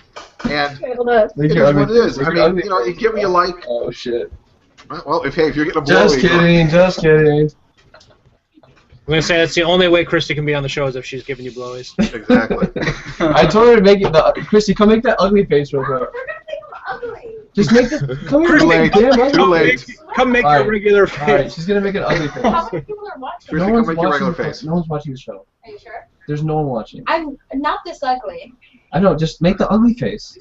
and it is what it is. I mean, you know, you get what you like. Oh shit. Well, if you're getting a blowy, Just kidding, just kidding. I'm gonna say that's the only way Christy can be on the show is if she's giving you blowies. Exactly. I told her to make it. Christy, come make that ugly face real quick. They're gonna think I'm ugly. Just make the. Come here, Too make late. damn ugly Too late. face. Come make All your right. regular All right, face. she's gonna make an ugly face. How many people are watching? Christy, come make your regular face. No one's watching the show. Are you sure? There's no one watching. I'm not this ugly. I know. Just make the ugly face.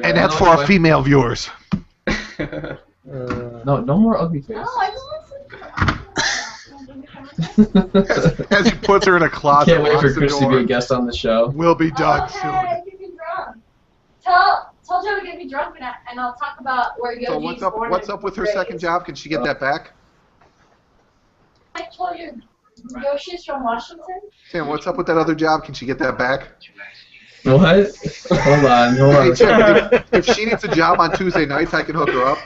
And that's for our female viewers. No more ugly face. Oh, I just As he puts her in a closet, Can't wait for locks the Christy to door. be a guest on the show. We'll be done soon. okay, get me drunk. Tell Joe to get me drunk and I'll talk about where Yogi's So what's up with her raised. second job? Can she get that back? I told you Yoshi's from Washington. Tim, what's up with that other job? Can she get that back? What? Hold on. Hey, Tim, if she needs a job on Tuesday nights, I can hook her up.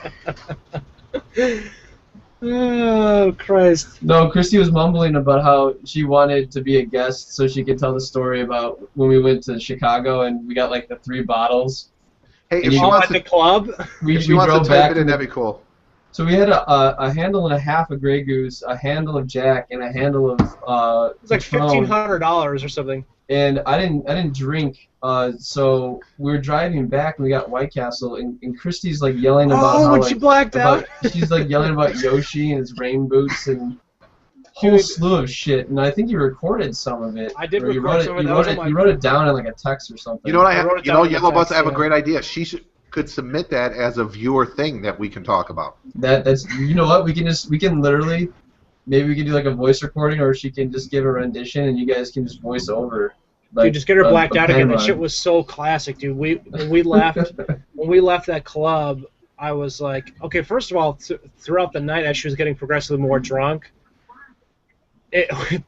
Oh, Christ. No, Christy was mumbling about how she wanted to be a guest so she could tell the story about when we went to Chicago and we got like the 3 bottles. Hey, And if she you- Oh, wants at the to, club? We if she wants drove to back. type it in, that'd be cool. So we had a handle and a half of Grey Goose, a handle of Jack, and a handle of It's like Patron. $1,500 or something. And I didn't drink. So we were driving back and we got White Castle and Christy's like yelling about Oh, how when like, she blacked out. she's like yelling about Yoshi and his rain boots and whole Dude. slew of shit. And I think you recorded some of it. I did or you record wrote some it, of it. you That wrote was it. on my You wrote it down in like a text or something. You know what I wrote it you know, down in the Yellow Bus, text, I have a yeah. great idea. Could submit that as a viewer thing that we can talk about. That's you know what we can literally maybe we can do like a voice recording or she can just give a rendition and you guys can just voice over. Like, Dude, just get her blacked out again. That Paimon. shit was so classic, dude. When we left that club, I was like, okay, first of all, throughout the night as she was getting progressively more drunk,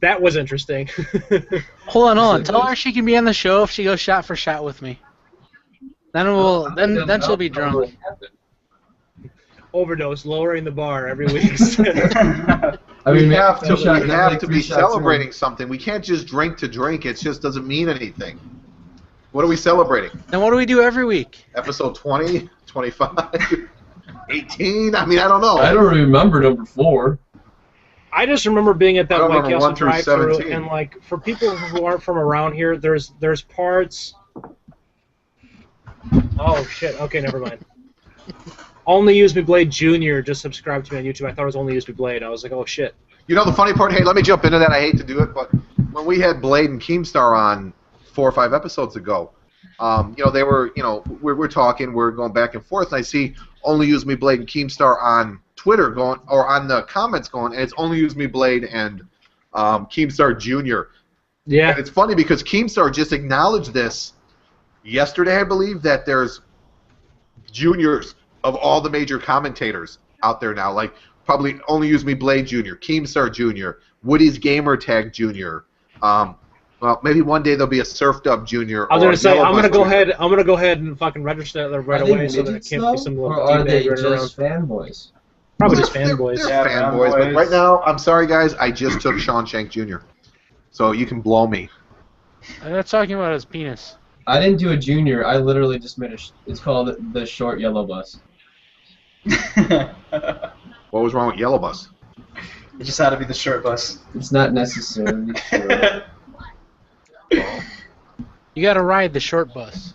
that was interesting. Hold on. Tell her she can be on the show if she goes shot for shot with me. Then then she'll be drunk. Overdose, lowering the bar every week. I mean, we have to, like we have to 3 be shots in. celebrating something. We can't just drink to drink. It just doesn't mean anything. What are we celebrating? Then what do we do every week? Episode 20, 25, 18? I mean, I don't know. I don't remember number 4. I just remember being at I that don't White remember Castle 1 through drive-through, 17. and like for people who aren't from around here, there's parts. Oh shit! Okay, never mind. Only Use Me Blade Jr. just subscribed to me on YouTube. I thought it was Only Use Me Blade. I was like, oh shit. You know the funny part? Hey, let me jump into that. I hate to do it, but when we had Blade and Keemstar on 4 or 5 episodes ago, They were, we're talking, we're going back and forth, and I see Only Use Me Blade and Keemstar on Twitter going, or on the comments going, and it's Only Use Me Blade and Keemstar Jr. Yeah. And it's funny because Keemstar just acknowledged this yesterday, I believe, that there's juniors of all the major commentators out there now, like probably Only Use Me Blade Jr., Keemstar Jr., Woody's Gamer Tag Jr. Well, maybe one day there'll be a Surf Dub Jr. I was gonna say I'm gonna go Jr. ahead. I'm gonna go ahead and fucking register that right Are they away, so that it midgets, can't though? be some Or little are they teenager around. just fanboys? Probably just They're fanboys. fanboys, but right now, I'm sorry, guys, I just took Sean Shank Jr. So you can blow me. I'm not talking about his penis. I didn't do a junior. I literally just made it's called the short yellow bus. What was wrong with Yellow Bus? It just had to be the short bus. It's not necessarily short. You gotta ride the short bus.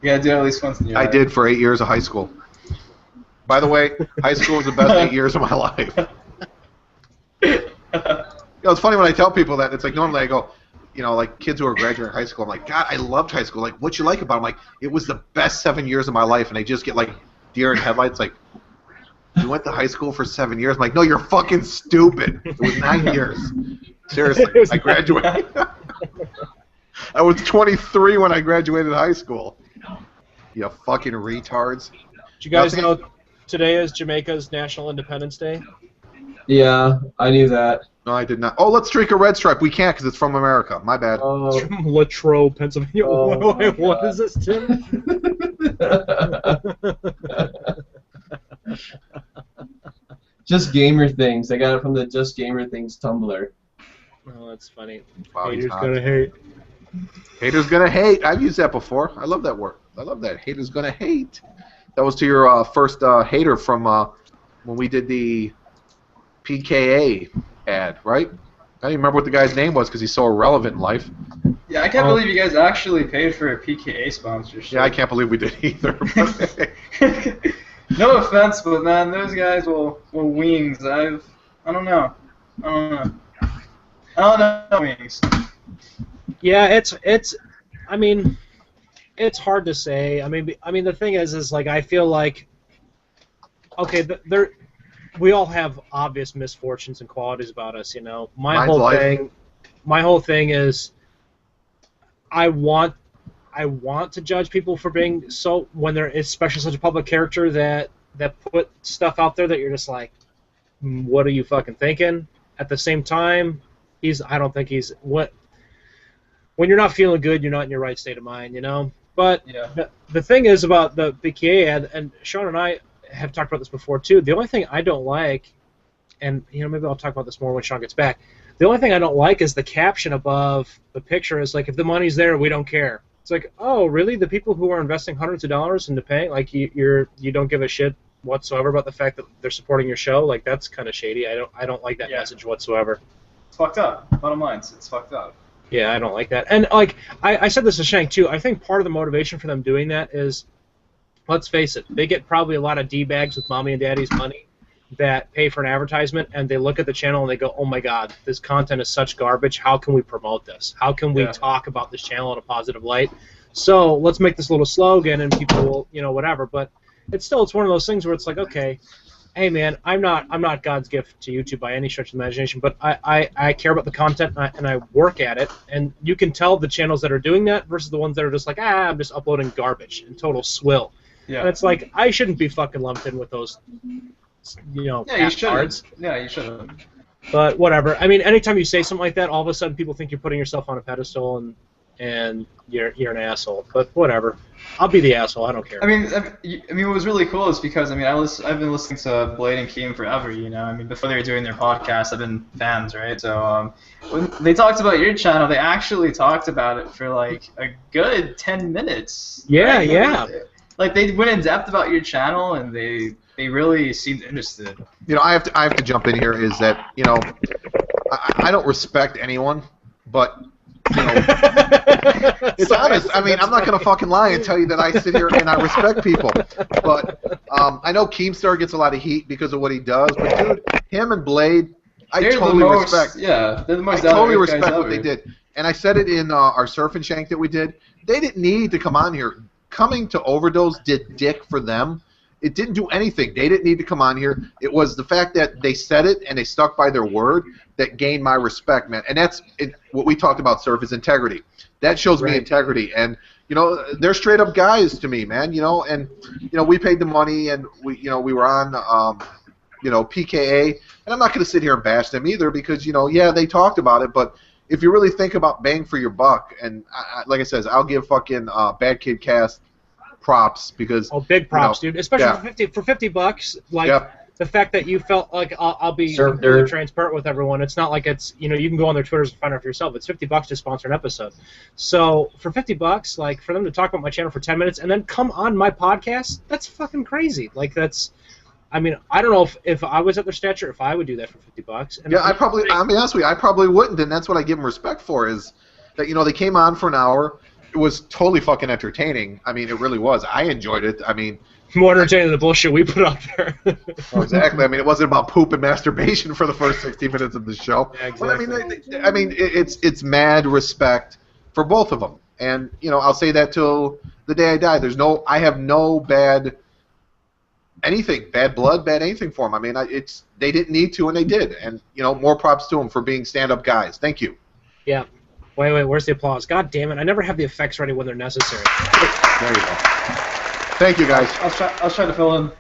You gotta do it at least once in your I life. did for 8 years of high school. By the way, high school was the best 8 years of my life. It's funny when I tell people that. It's like normally I go, like kids who are graduating high school, I'm like, God, I loved high school. Like, what you like about it? I'm like, it was the best 7 years of my life, and they just get like deer in headlights, like, you went to high school for 7 years? I'm like, no, you're fucking stupid. It was 9 years. Seriously, I graduated. I was 23 when I graduated high school. You fucking retards. Did you guys know today is Jamaica's National Independence Day? Yeah, I knew that. No, I did not. Oh, let's drink a red stripe. We can't because it's from America. My bad. Oh, It's from Latrobe, Pennsylvania. Oh my What God. is this, Tim? Just Gamer Things. I got it from the Just Gamer Things Tumblr. Oh, that's funny. Wow, he's Haters hot. gonna hate. Haters gonna hate. I've used that before. I love that word. I love that. Haters gonna hate. That was to your first hater from when we did the PKA ad, right? I don't even remember what the guy's name was because he's so irrelevant in life. Yeah, I can't believe you guys actually paid for a PKA sponsorship. Yeah, I can't believe we did either. No offense, but man, those guys will wings. I don't know. I don't know wings. Yeah, it's. I mean, it's hard to say. I mean, the thing is like I feel like, okay, we all have obvious misfortunes and qualities about us, My Mine's whole life. thing is, I want to judge people for being so when they're especially such a public character that put stuff out there that you're just like, what are you fucking thinking? At the same time, I don't think he's what. When you're not feeling good, you're not in your right state of mind, But Yeah. the thing is about the PKA ad, and Sean and I have talked about this before too. The only thing I don't like, and maybe I'll talk about this more when Sean gets back. The only thing I don't like is the caption above the picture is like, if the money's there, we don't care. It's like, oh, really? The people who are investing hundreds of dollars into paying, like you don't give a shit whatsoever about the fact that they're supporting your show? Like that's kind of shady. I don't like that message whatsoever. It's fucked up. Bottom line, it's fucked up. Yeah, I don't like that. And like I said this to Shank too. I think part of the motivation for them doing that is, let's face it, they get probably a lot of D-bags with mommy and daddy's money that pay for an advertisement, and they look at the channel and they go, oh my God, this content is such garbage. How can we promote this? How can we talk about this channel in a positive light? So let's make this little slogan, and people will, whatever. But it's one of those things where it's like, okay, hey man, I'm not God's gift to YouTube by any stretch of the imagination, but I care about the content and I work at it, and you can tell the channels that are doing that versus the ones that are just like, I'm just uploading garbage and total swill. Yeah. And it's like, I shouldn't be fucking lumped in with those, Yeah, you should. cards. Yeah, you should. But whatever. I mean, anytime you say something like that, all of a sudden people think you're putting yourself on a pedestal and you're an asshole. But whatever. I'll be the asshole. I don't care. I mean, what was really cool is because I've been listening to Blade and Keem forever. I mean, before they were doing their podcast, I've been fans, right? So when they talked about your channel, they actually talked about it for like a good 10 minutes. Yeah, right? yeah. Like they went in depth about your channel, and they really seemed interested. I have to jump in here. Is that I don't respect anyone, but it's honest. I mean, I'm not gonna fucking lie and tell you that I sit here and I respect people. But I know Keemstar gets a lot of heat because of what he does. But dude, him and Blade, I They're totally respect. Yeah, they're the most. I totally down-to-earth guys respect what ever. they did. and I said it in our Surf and Shank that we did, they didn't need to come on here. Coming to Overdose did dick for them. It didn't do anything. They didn't need to come on here. It was the fact that they said it and they stuck by their word that gained my respect, man. And that's what we talked about, Surf, is integrity. That shows me integrity. And, you know, they're straight-up guys to me, man, you know. And, you know, we paid the money and, we were on, you know, PKA. And I'm not going to sit here and bash them either because, you know, yeah, they talked about it, but if you really think about bang for your buck, and like I said, I'll give fucking Bad Kid Cast props because big props, dude. Especially for $50, like the fact that you felt like I'll be completely transparent with everyone. It's not like it's you can go on their Twitters and find out for yourself. It's $50 to sponsor an episode. So for $50, like for them to talk about my channel for 10 minutes and then come on my podcast, that's fucking crazy. Like that's. I mean, I don't know if I was at their stature, if I would do that for $50. And I'll be honest with you, I probably wouldn't, and that's what I give them respect for, is that, you know, they came on for an hour. It was totally fucking entertaining. I mean, it really was. I enjoyed it. I mean... More entertaining than the bullshit we put out there. Well, exactly. I mean, it wasn't about poop and masturbation for the first 60 minutes of the show. Yeah, exactly. But, I mean, it's mad respect for both of them. And, you know, I'll say that till the day I die. I have no bad... anything, bad blood, bad anything for them. I mean, they didn't need to, and they did. And, you know, more props to them for being stand-up guys. Thank you. Yeah. Wait, where's the applause? God damn it, I never have the effects ready when they're necessary. There you go. Thank you, guys. I was trying to fill in.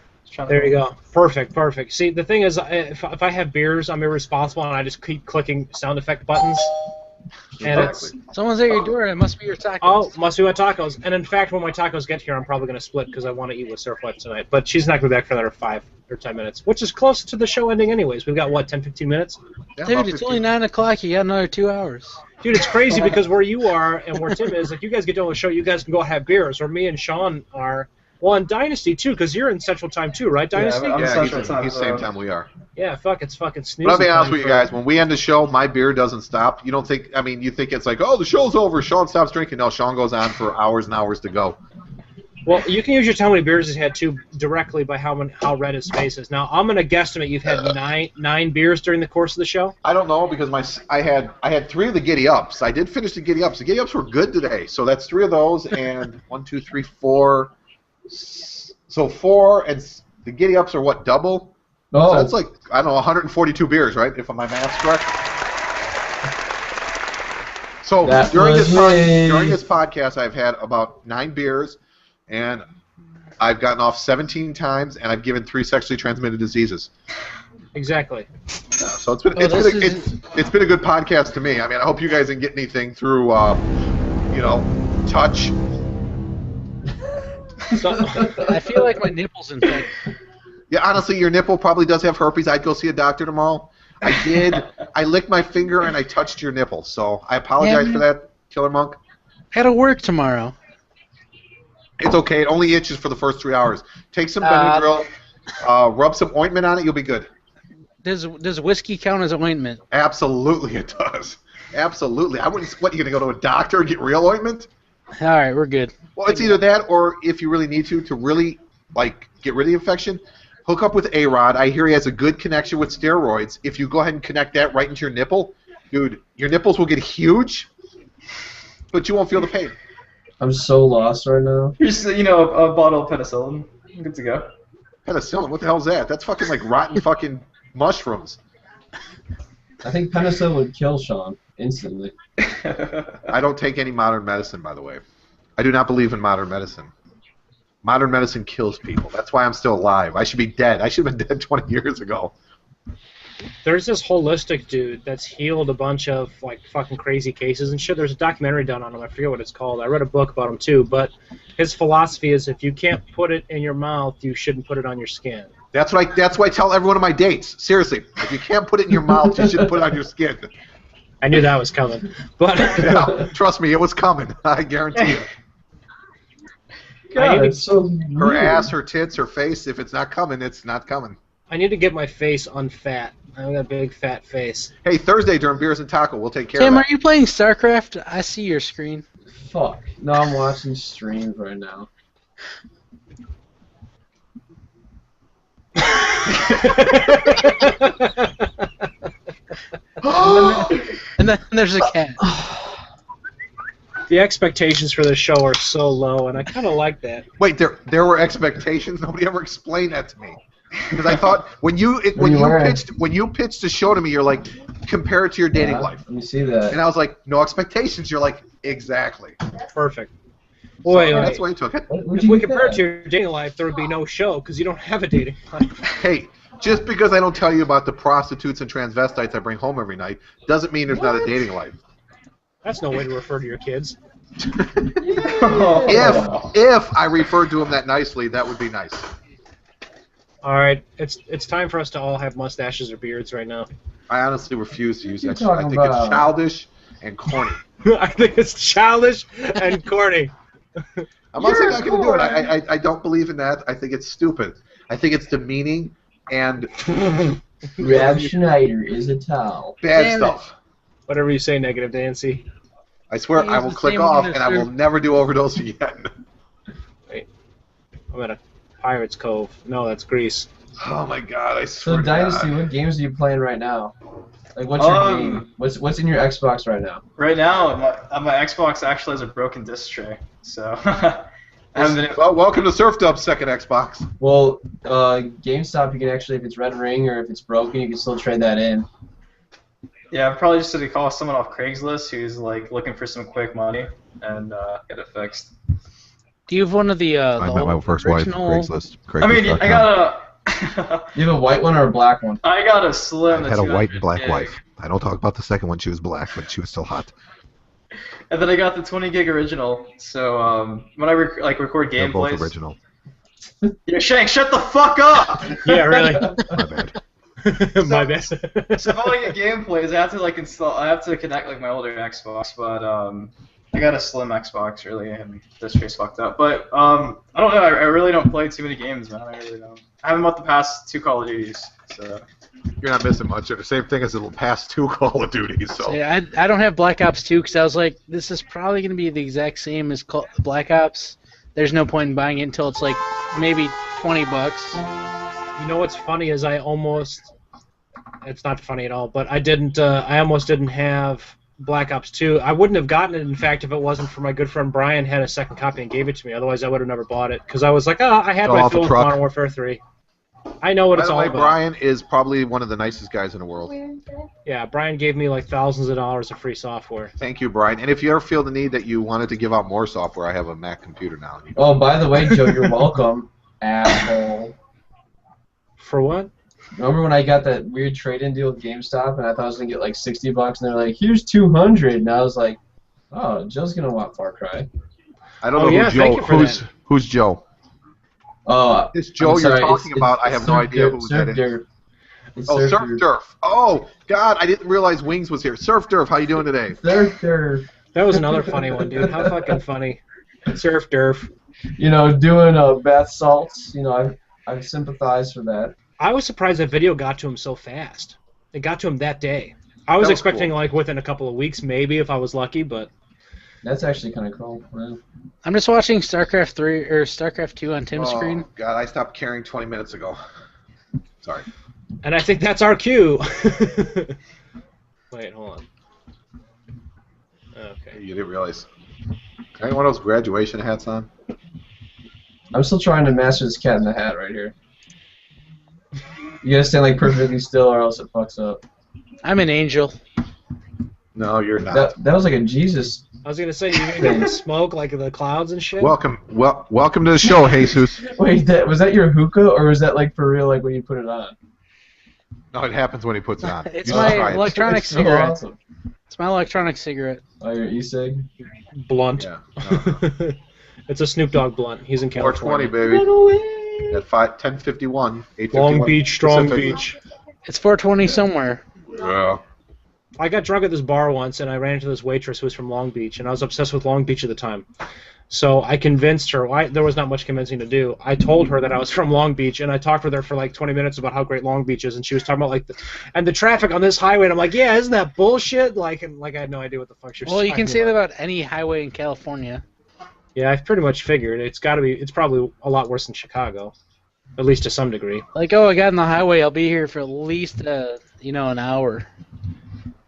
There you go. Perfect. See, the thing is, if I have beers, I'm irresponsible, and I just keep clicking sound effect buttons. And someone's at your door. It must be your tacos. Oh, must be my tacos. And in fact, when my tacos get here, I'm probably going to split because I want to eat with Surf Life tonight. But she's not going to be back for another 5 or 10 minutes, which is close to the show ending anyways. We've got, what, 10, 15 minutes? Yeah, dude, it's only 9 o'clock. You got another 2 hours. Dude, it's crazy because where you are and where Tim is, like, you guys get done with the show, you guys can go have beers. Or me and Sean are... Well, and Dynasty, too, because you're in Central Time, too, right, Dynasty? Yeah, he's the same time we are. Yeah, it's fucking snoozing. But I'll be honest with you guys, when we end the show, my beer doesn't stop. You don't think, I mean, you think it's like, oh, the show's over, Sean stops drinking. No, Sean goes on for hours and hours to go. Well, you can usually tell how many beers he's had, too, directly by how red his face is. Now, I'm going to guesstimate you've had nine beers during the course of the show? I don't know, because I had 3 of the Giddy Ups. I did finish the Giddy Ups. The Giddy Ups were good today, so that's 3 of those, and 1, 2, 3, 4... So 4, and the Giddy Ups are what, double? Oh. So that's like, I don't know, 142 beers, right, if my math's correct? So during this podcast, I've had about 9 beers, and I've gotten off 17 times, and I've given 3 sexually transmitted diseases. Exactly. So it's been a good podcast to me. I mean, I hope you guys didn't get anything through, you know, touch. So, I feel like my nipple's infected. Yeah, honestly, your nipple probably does have herpes. I'd go see a doctor tomorrow. I did. I licked my finger and I touched your nipple, so I apologize for that, Killer Monk. I gotta work tomorrow. It's okay. It only itches for the first 3 hours. Take some Benadryl, rub some ointment on it. You'll be good. Does whiskey count as ointment? Absolutely, it does. Absolutely. I wouldn't. What, you gonna go to a doctor and get real ointment? All right, we're good. Well, it's either that or if you really need to really, like, get rid of the infection, hook up with A-Rod. I hear he has a good connection with steroids. If you go ahead and connect that right into your nipple, dude, your nipples will get huge, but you won't feel the pain. I'm so lost right now. Here's, you know, a bottle of penicillin. Good to go. Penicillin? What the hell is that? That's fucking like rotten fucking mushrooms. I think penicillin would kill Sean instantly. I don't take any modern medicine, by the way. I do not believe in modern medicine. Modern medicine kills people. That's why I'm still alive. I should be dead. I should have been dead 20 years ago. There's this holistic dude that's healed a bunch of like fucking crazy cases and shit. There's a documentary done on him. I forget what it's called. I read a book about him too. But his philosophy is if you can't put it in your mouth, you shouldn't put it on your skin. That's what I tell every one of my dates. Seriously, if you can't put it in your mouth, you shouldn't put it on your skin. I knew that was coming, but yeah, trust me, it was coming. I guarantee it. God, it's so her weird. ass, her tits, her face. If it's not coming, it's not coming. I need to get my face unfat. I got a big fat face. Hey, Thursday during Beers and Taco, we'll take care Tim, of that. are you playing StarCraft? I see your screen. Fuck. No, I'm watching streams right now. And then there's a cat. The expectations for this show are so low, and I kind of like that. Wait, there were expectations. Nobody ever explained that to me. Because I thought when you pitched the show to me, you're like, compare it to your dating life. Let me see that. And I was like, no expectations. You're like, exactly. Perfect. So, Wait, that's why I took it. if we compare it to your dating life, there would be no show because you don't have a dating life. Hey, just because I don't tell you about the prostitutes and transvestites I bring home every night doesn't mean there's not a dating life. That's no way to refer to your kids. If I referred to them that nicely, that would be nice. All right, it's time for us to all have mustaches or beards right now. I honestly refuse to use that shit. What are I you think talking it's about? childish and corny. I think it's childish and corny. I'm not saying I'm not going to do it. I don't believe in that. I think it's stupid. I think it's demeaning and Rob Schneider is a towel. bad stuff. Whatever you say, Negative Nancy. I swear I will click off and I will never do Overdose again. Wait, I'm at a Pirates Cove. No, that's Greece. Oh my god, I swear So to Dynasty, God. what games are you playing right now? Like, what's your game? What's in your Xbox right now? Right now, my Xbox actually has a broken disc tray, so I haven't been. Well, welcome to Surf Dub's second Xbox. Well, GameStop, you can actually, if it's Red Ring or if it's broken, you can still trade that in. Yeah, I'm probably just gonna call someone off Craigslist who's like looking for some quick money and get it fixed. Do you have one of the I met my first wife. original? Craigslist. I mean, I got a. You have a white one or a black one? I got a slim. I had a white and 200 black gig. wife. I don't talk about the second one. She was black, but she was still hot. And then I got the 20 gig original. So when I record They're both gameplays. original. Yeah, Shank, shut the fuck up! Yeah, really. My bad. My bad. So if I want to get gameplays, I have to like install. I have to connect like my older Xbox, but I got a slim Xbox really, and this trace fucked up. But I don't know. I really don't play too many games, man. I really don't. I haven't bought the past 2 Call of Duties, so. You're not missing much. They're the same thing as the past 2 Call of Duties. So. Yeah, I don't have Black Ops 2 because I was like, this is probably going to be the exact same as Black Ops. There's no point in buying it until it's like maybe $20. You know what's funny is I almost. It's not funny at all, but I didn't. I almost didn't have Black Ops 2. I wouldn't have gotten it, in fact, if it wasn't for my good friend Brian had a second copy and gave it to me. Otherwise, I would have never bought it because I was like, I had Fell my off a fill with truck. Modern Warfare 3. I know what By it's the all way, about. Brian is probably one of the nicest guys in the world. Yeah, Brian gave me like thousands of dollars of free software. Thank you, Brian. And if you ever feel the need that you wanted to give out more software, I have a Mac computer now. Oh, by the way, Joe, you're welcome, asshole. For what? Remember when I got that weird trade-in deal with GameStop, and I thought I was gonna get like $60, and they're like, "Here's $200," and I was like, "Oh, Joe's gonna want Far Cry." I don't Oh, know yeah, who thank Joe. you for that. Who's Joe? Oh, This Joe I'm sorry, you're talking about, I have no idea who that is. Derf. It's Oh, Surf Derf. Durf. Oh, God, I didn't realize Wings was here. Surf Durf, how you doing today? Surf Derf. That was another funny one, dude. How fucking funny. Surf Durf. You know, doing bath salts. You know, I sympathize for that. I was surprised that video got to him so fast. It got to him that day. I was That was expecting cool. like within a couple of weeks, maybe, if I was lucky, but That's actually kind of cool. Man. I'm just watching StarCraft 3 or StarCraft 2 on Tim's Oh, screen. God, I stopped caring 20 minutes ago. Sorry. and I think that's our cue. Wait, hold on. Okay. You didn't realize. Got any one of those graduation hats on? I'm still trying to master this cat in the hat right here. You gotta stand like perfectly still, or else it fucks up. I'm an angel. No, you're not. That was like a Jesus. I was gonna say you're gonna get the smoke like the clouds and shit. Welcome to the show, Jesus. Wait, was that your hookah, or was that like for real, like when you put it on? No, it happens when he puts it on. It's You my should try it. electronic It's so cigarette. awesome. It's my electronic cigarette. Oh, your e-cig? Blunt. Yeah. It's a Snoop Dogg blunt. He's in 420, California. baby. At 10:51, 8:51. Long Beach, Strong Pacific. Beach. It's 420 somewhere. Yeah. I got drunk at this bar once, and I ran into this waitress who was from Long Beach, and I was obsessed with Long Beach at the time. So I convinced her. There was not much convincing to do. I told her that I was from Long Beach, and I talked with her for like 20 minutes about how great Long Beach is, and she was talking about the traffic on this highway, and I'm like, yeah, isn't that bullshit? Like, and like I had no idea what the fuck she was Well, you can talking say that about. about any highway in California. Yeah, I've pretty much figured it's got to be. It's probably a lot worse than Chicago, at least to some degree. Like, oh, I got on the highway. I'll be here for at least, an hour.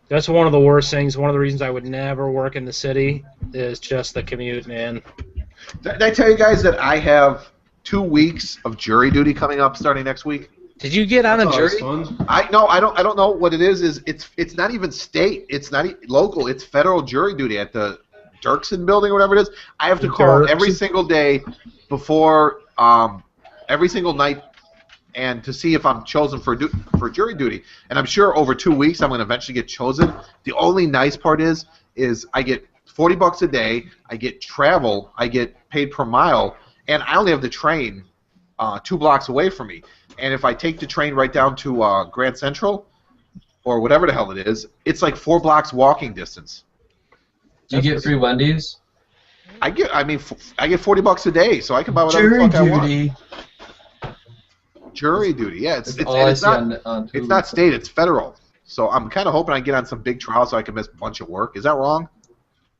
That's one of the worst things. One of the reasons I would never work in the city is just the commute, man. Did I tell you guys that I have 2 weeks of jury duty coming up starting next week? Did you get on a That's always jury? fun. I don't know what it is. It's not even state. It's not local. It's federal jury duty at the Dirksen building or whatever it is. I have to call every single day before every single night and to see if I'm chosen for jury duty. And I'm sure over 2 weeks I'm going to eventually get chosen. The only nice part is I get $40 a day. I get travel. I get paid per mile, and I only have the train 2 blocks away from me. And if I take the train right down to Grand Central or whatever the hell it is, it's like 4 blocks walking distance. Do you get free Wendy's? I get $40 a day, so I can buy whatever the fuck I want. Jury duty, yeah. It's not state, it's federal. So I'm kind of hoping I get on some big trial so I can miss a bunch of work. Is that wrong?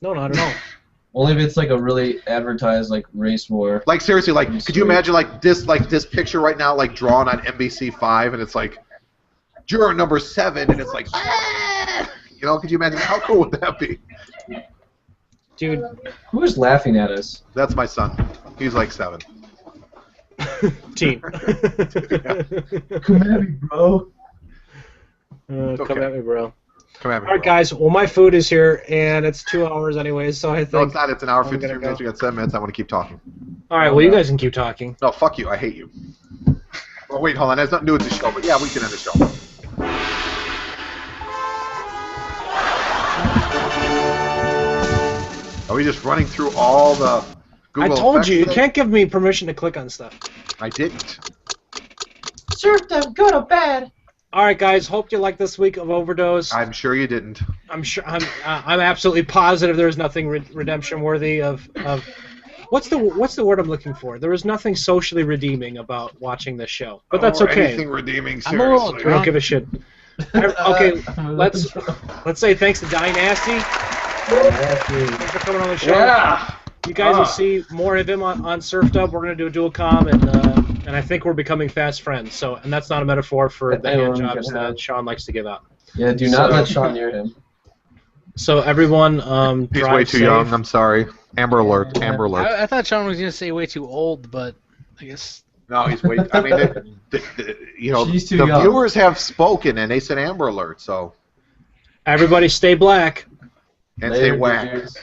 No, not at all. Only if it's like a really advertised like race war. Like seriously, like could you imagine like this picture right now, like drawn on NBC5, and it's like juror number 7, and it's like, you know, could you imagine how cool would that be? Dude, who is laughing at us? That's my son. He's like 7. Team. Come at me, bro. Come at me, bro. Come at me. All right, guys. Well, my food is here, and it's 2 hours anyways, so I think. No, it's not. It's an hour I'm 53 gonna minutes. go. We got 7 minutes. I want to keep talking. All right. Well, you guys can keep talking. No, fuck you. I hate you. Well, wait, hold on. That's nothing to do with the show, but yeah, we can end the show. Are we just running through all the Google I told effects you, you today? can't give me permission to click on stuff. I didn't. Serfdom, go to bed. All right, guys. Hope you like this week of Overdose. I'm sure you didn't. I'm absolutely positive there is nothing redemption worthy of. What's the word I'm looking for? There is nothing socially redeeming about watching this show, but that's Or okay. Anything redeeming, I'm a little seriously. I don't give a shit. Okay, let's say thanks to Dynasty. Thanks for coming on the show. Yeah. You guys will see more of him on Surfed Up. We're gonna do a dual comm, and I think we're becoming fast friends. So, and that's not a metaphor for the hand jobs that Sean likes to give out. Yeah, do not let Sean near him. So everyone, He's drive way too safe. young. I'm sorry. Amber Alert. Amber Alert. I thought Sean was gonna say way too old, but I guess. No, he's way. I mean, you know, She's too the young. viewers have spoken, and they said Amber Alert. So, Everybody stay black. and say Later, whack. dudes.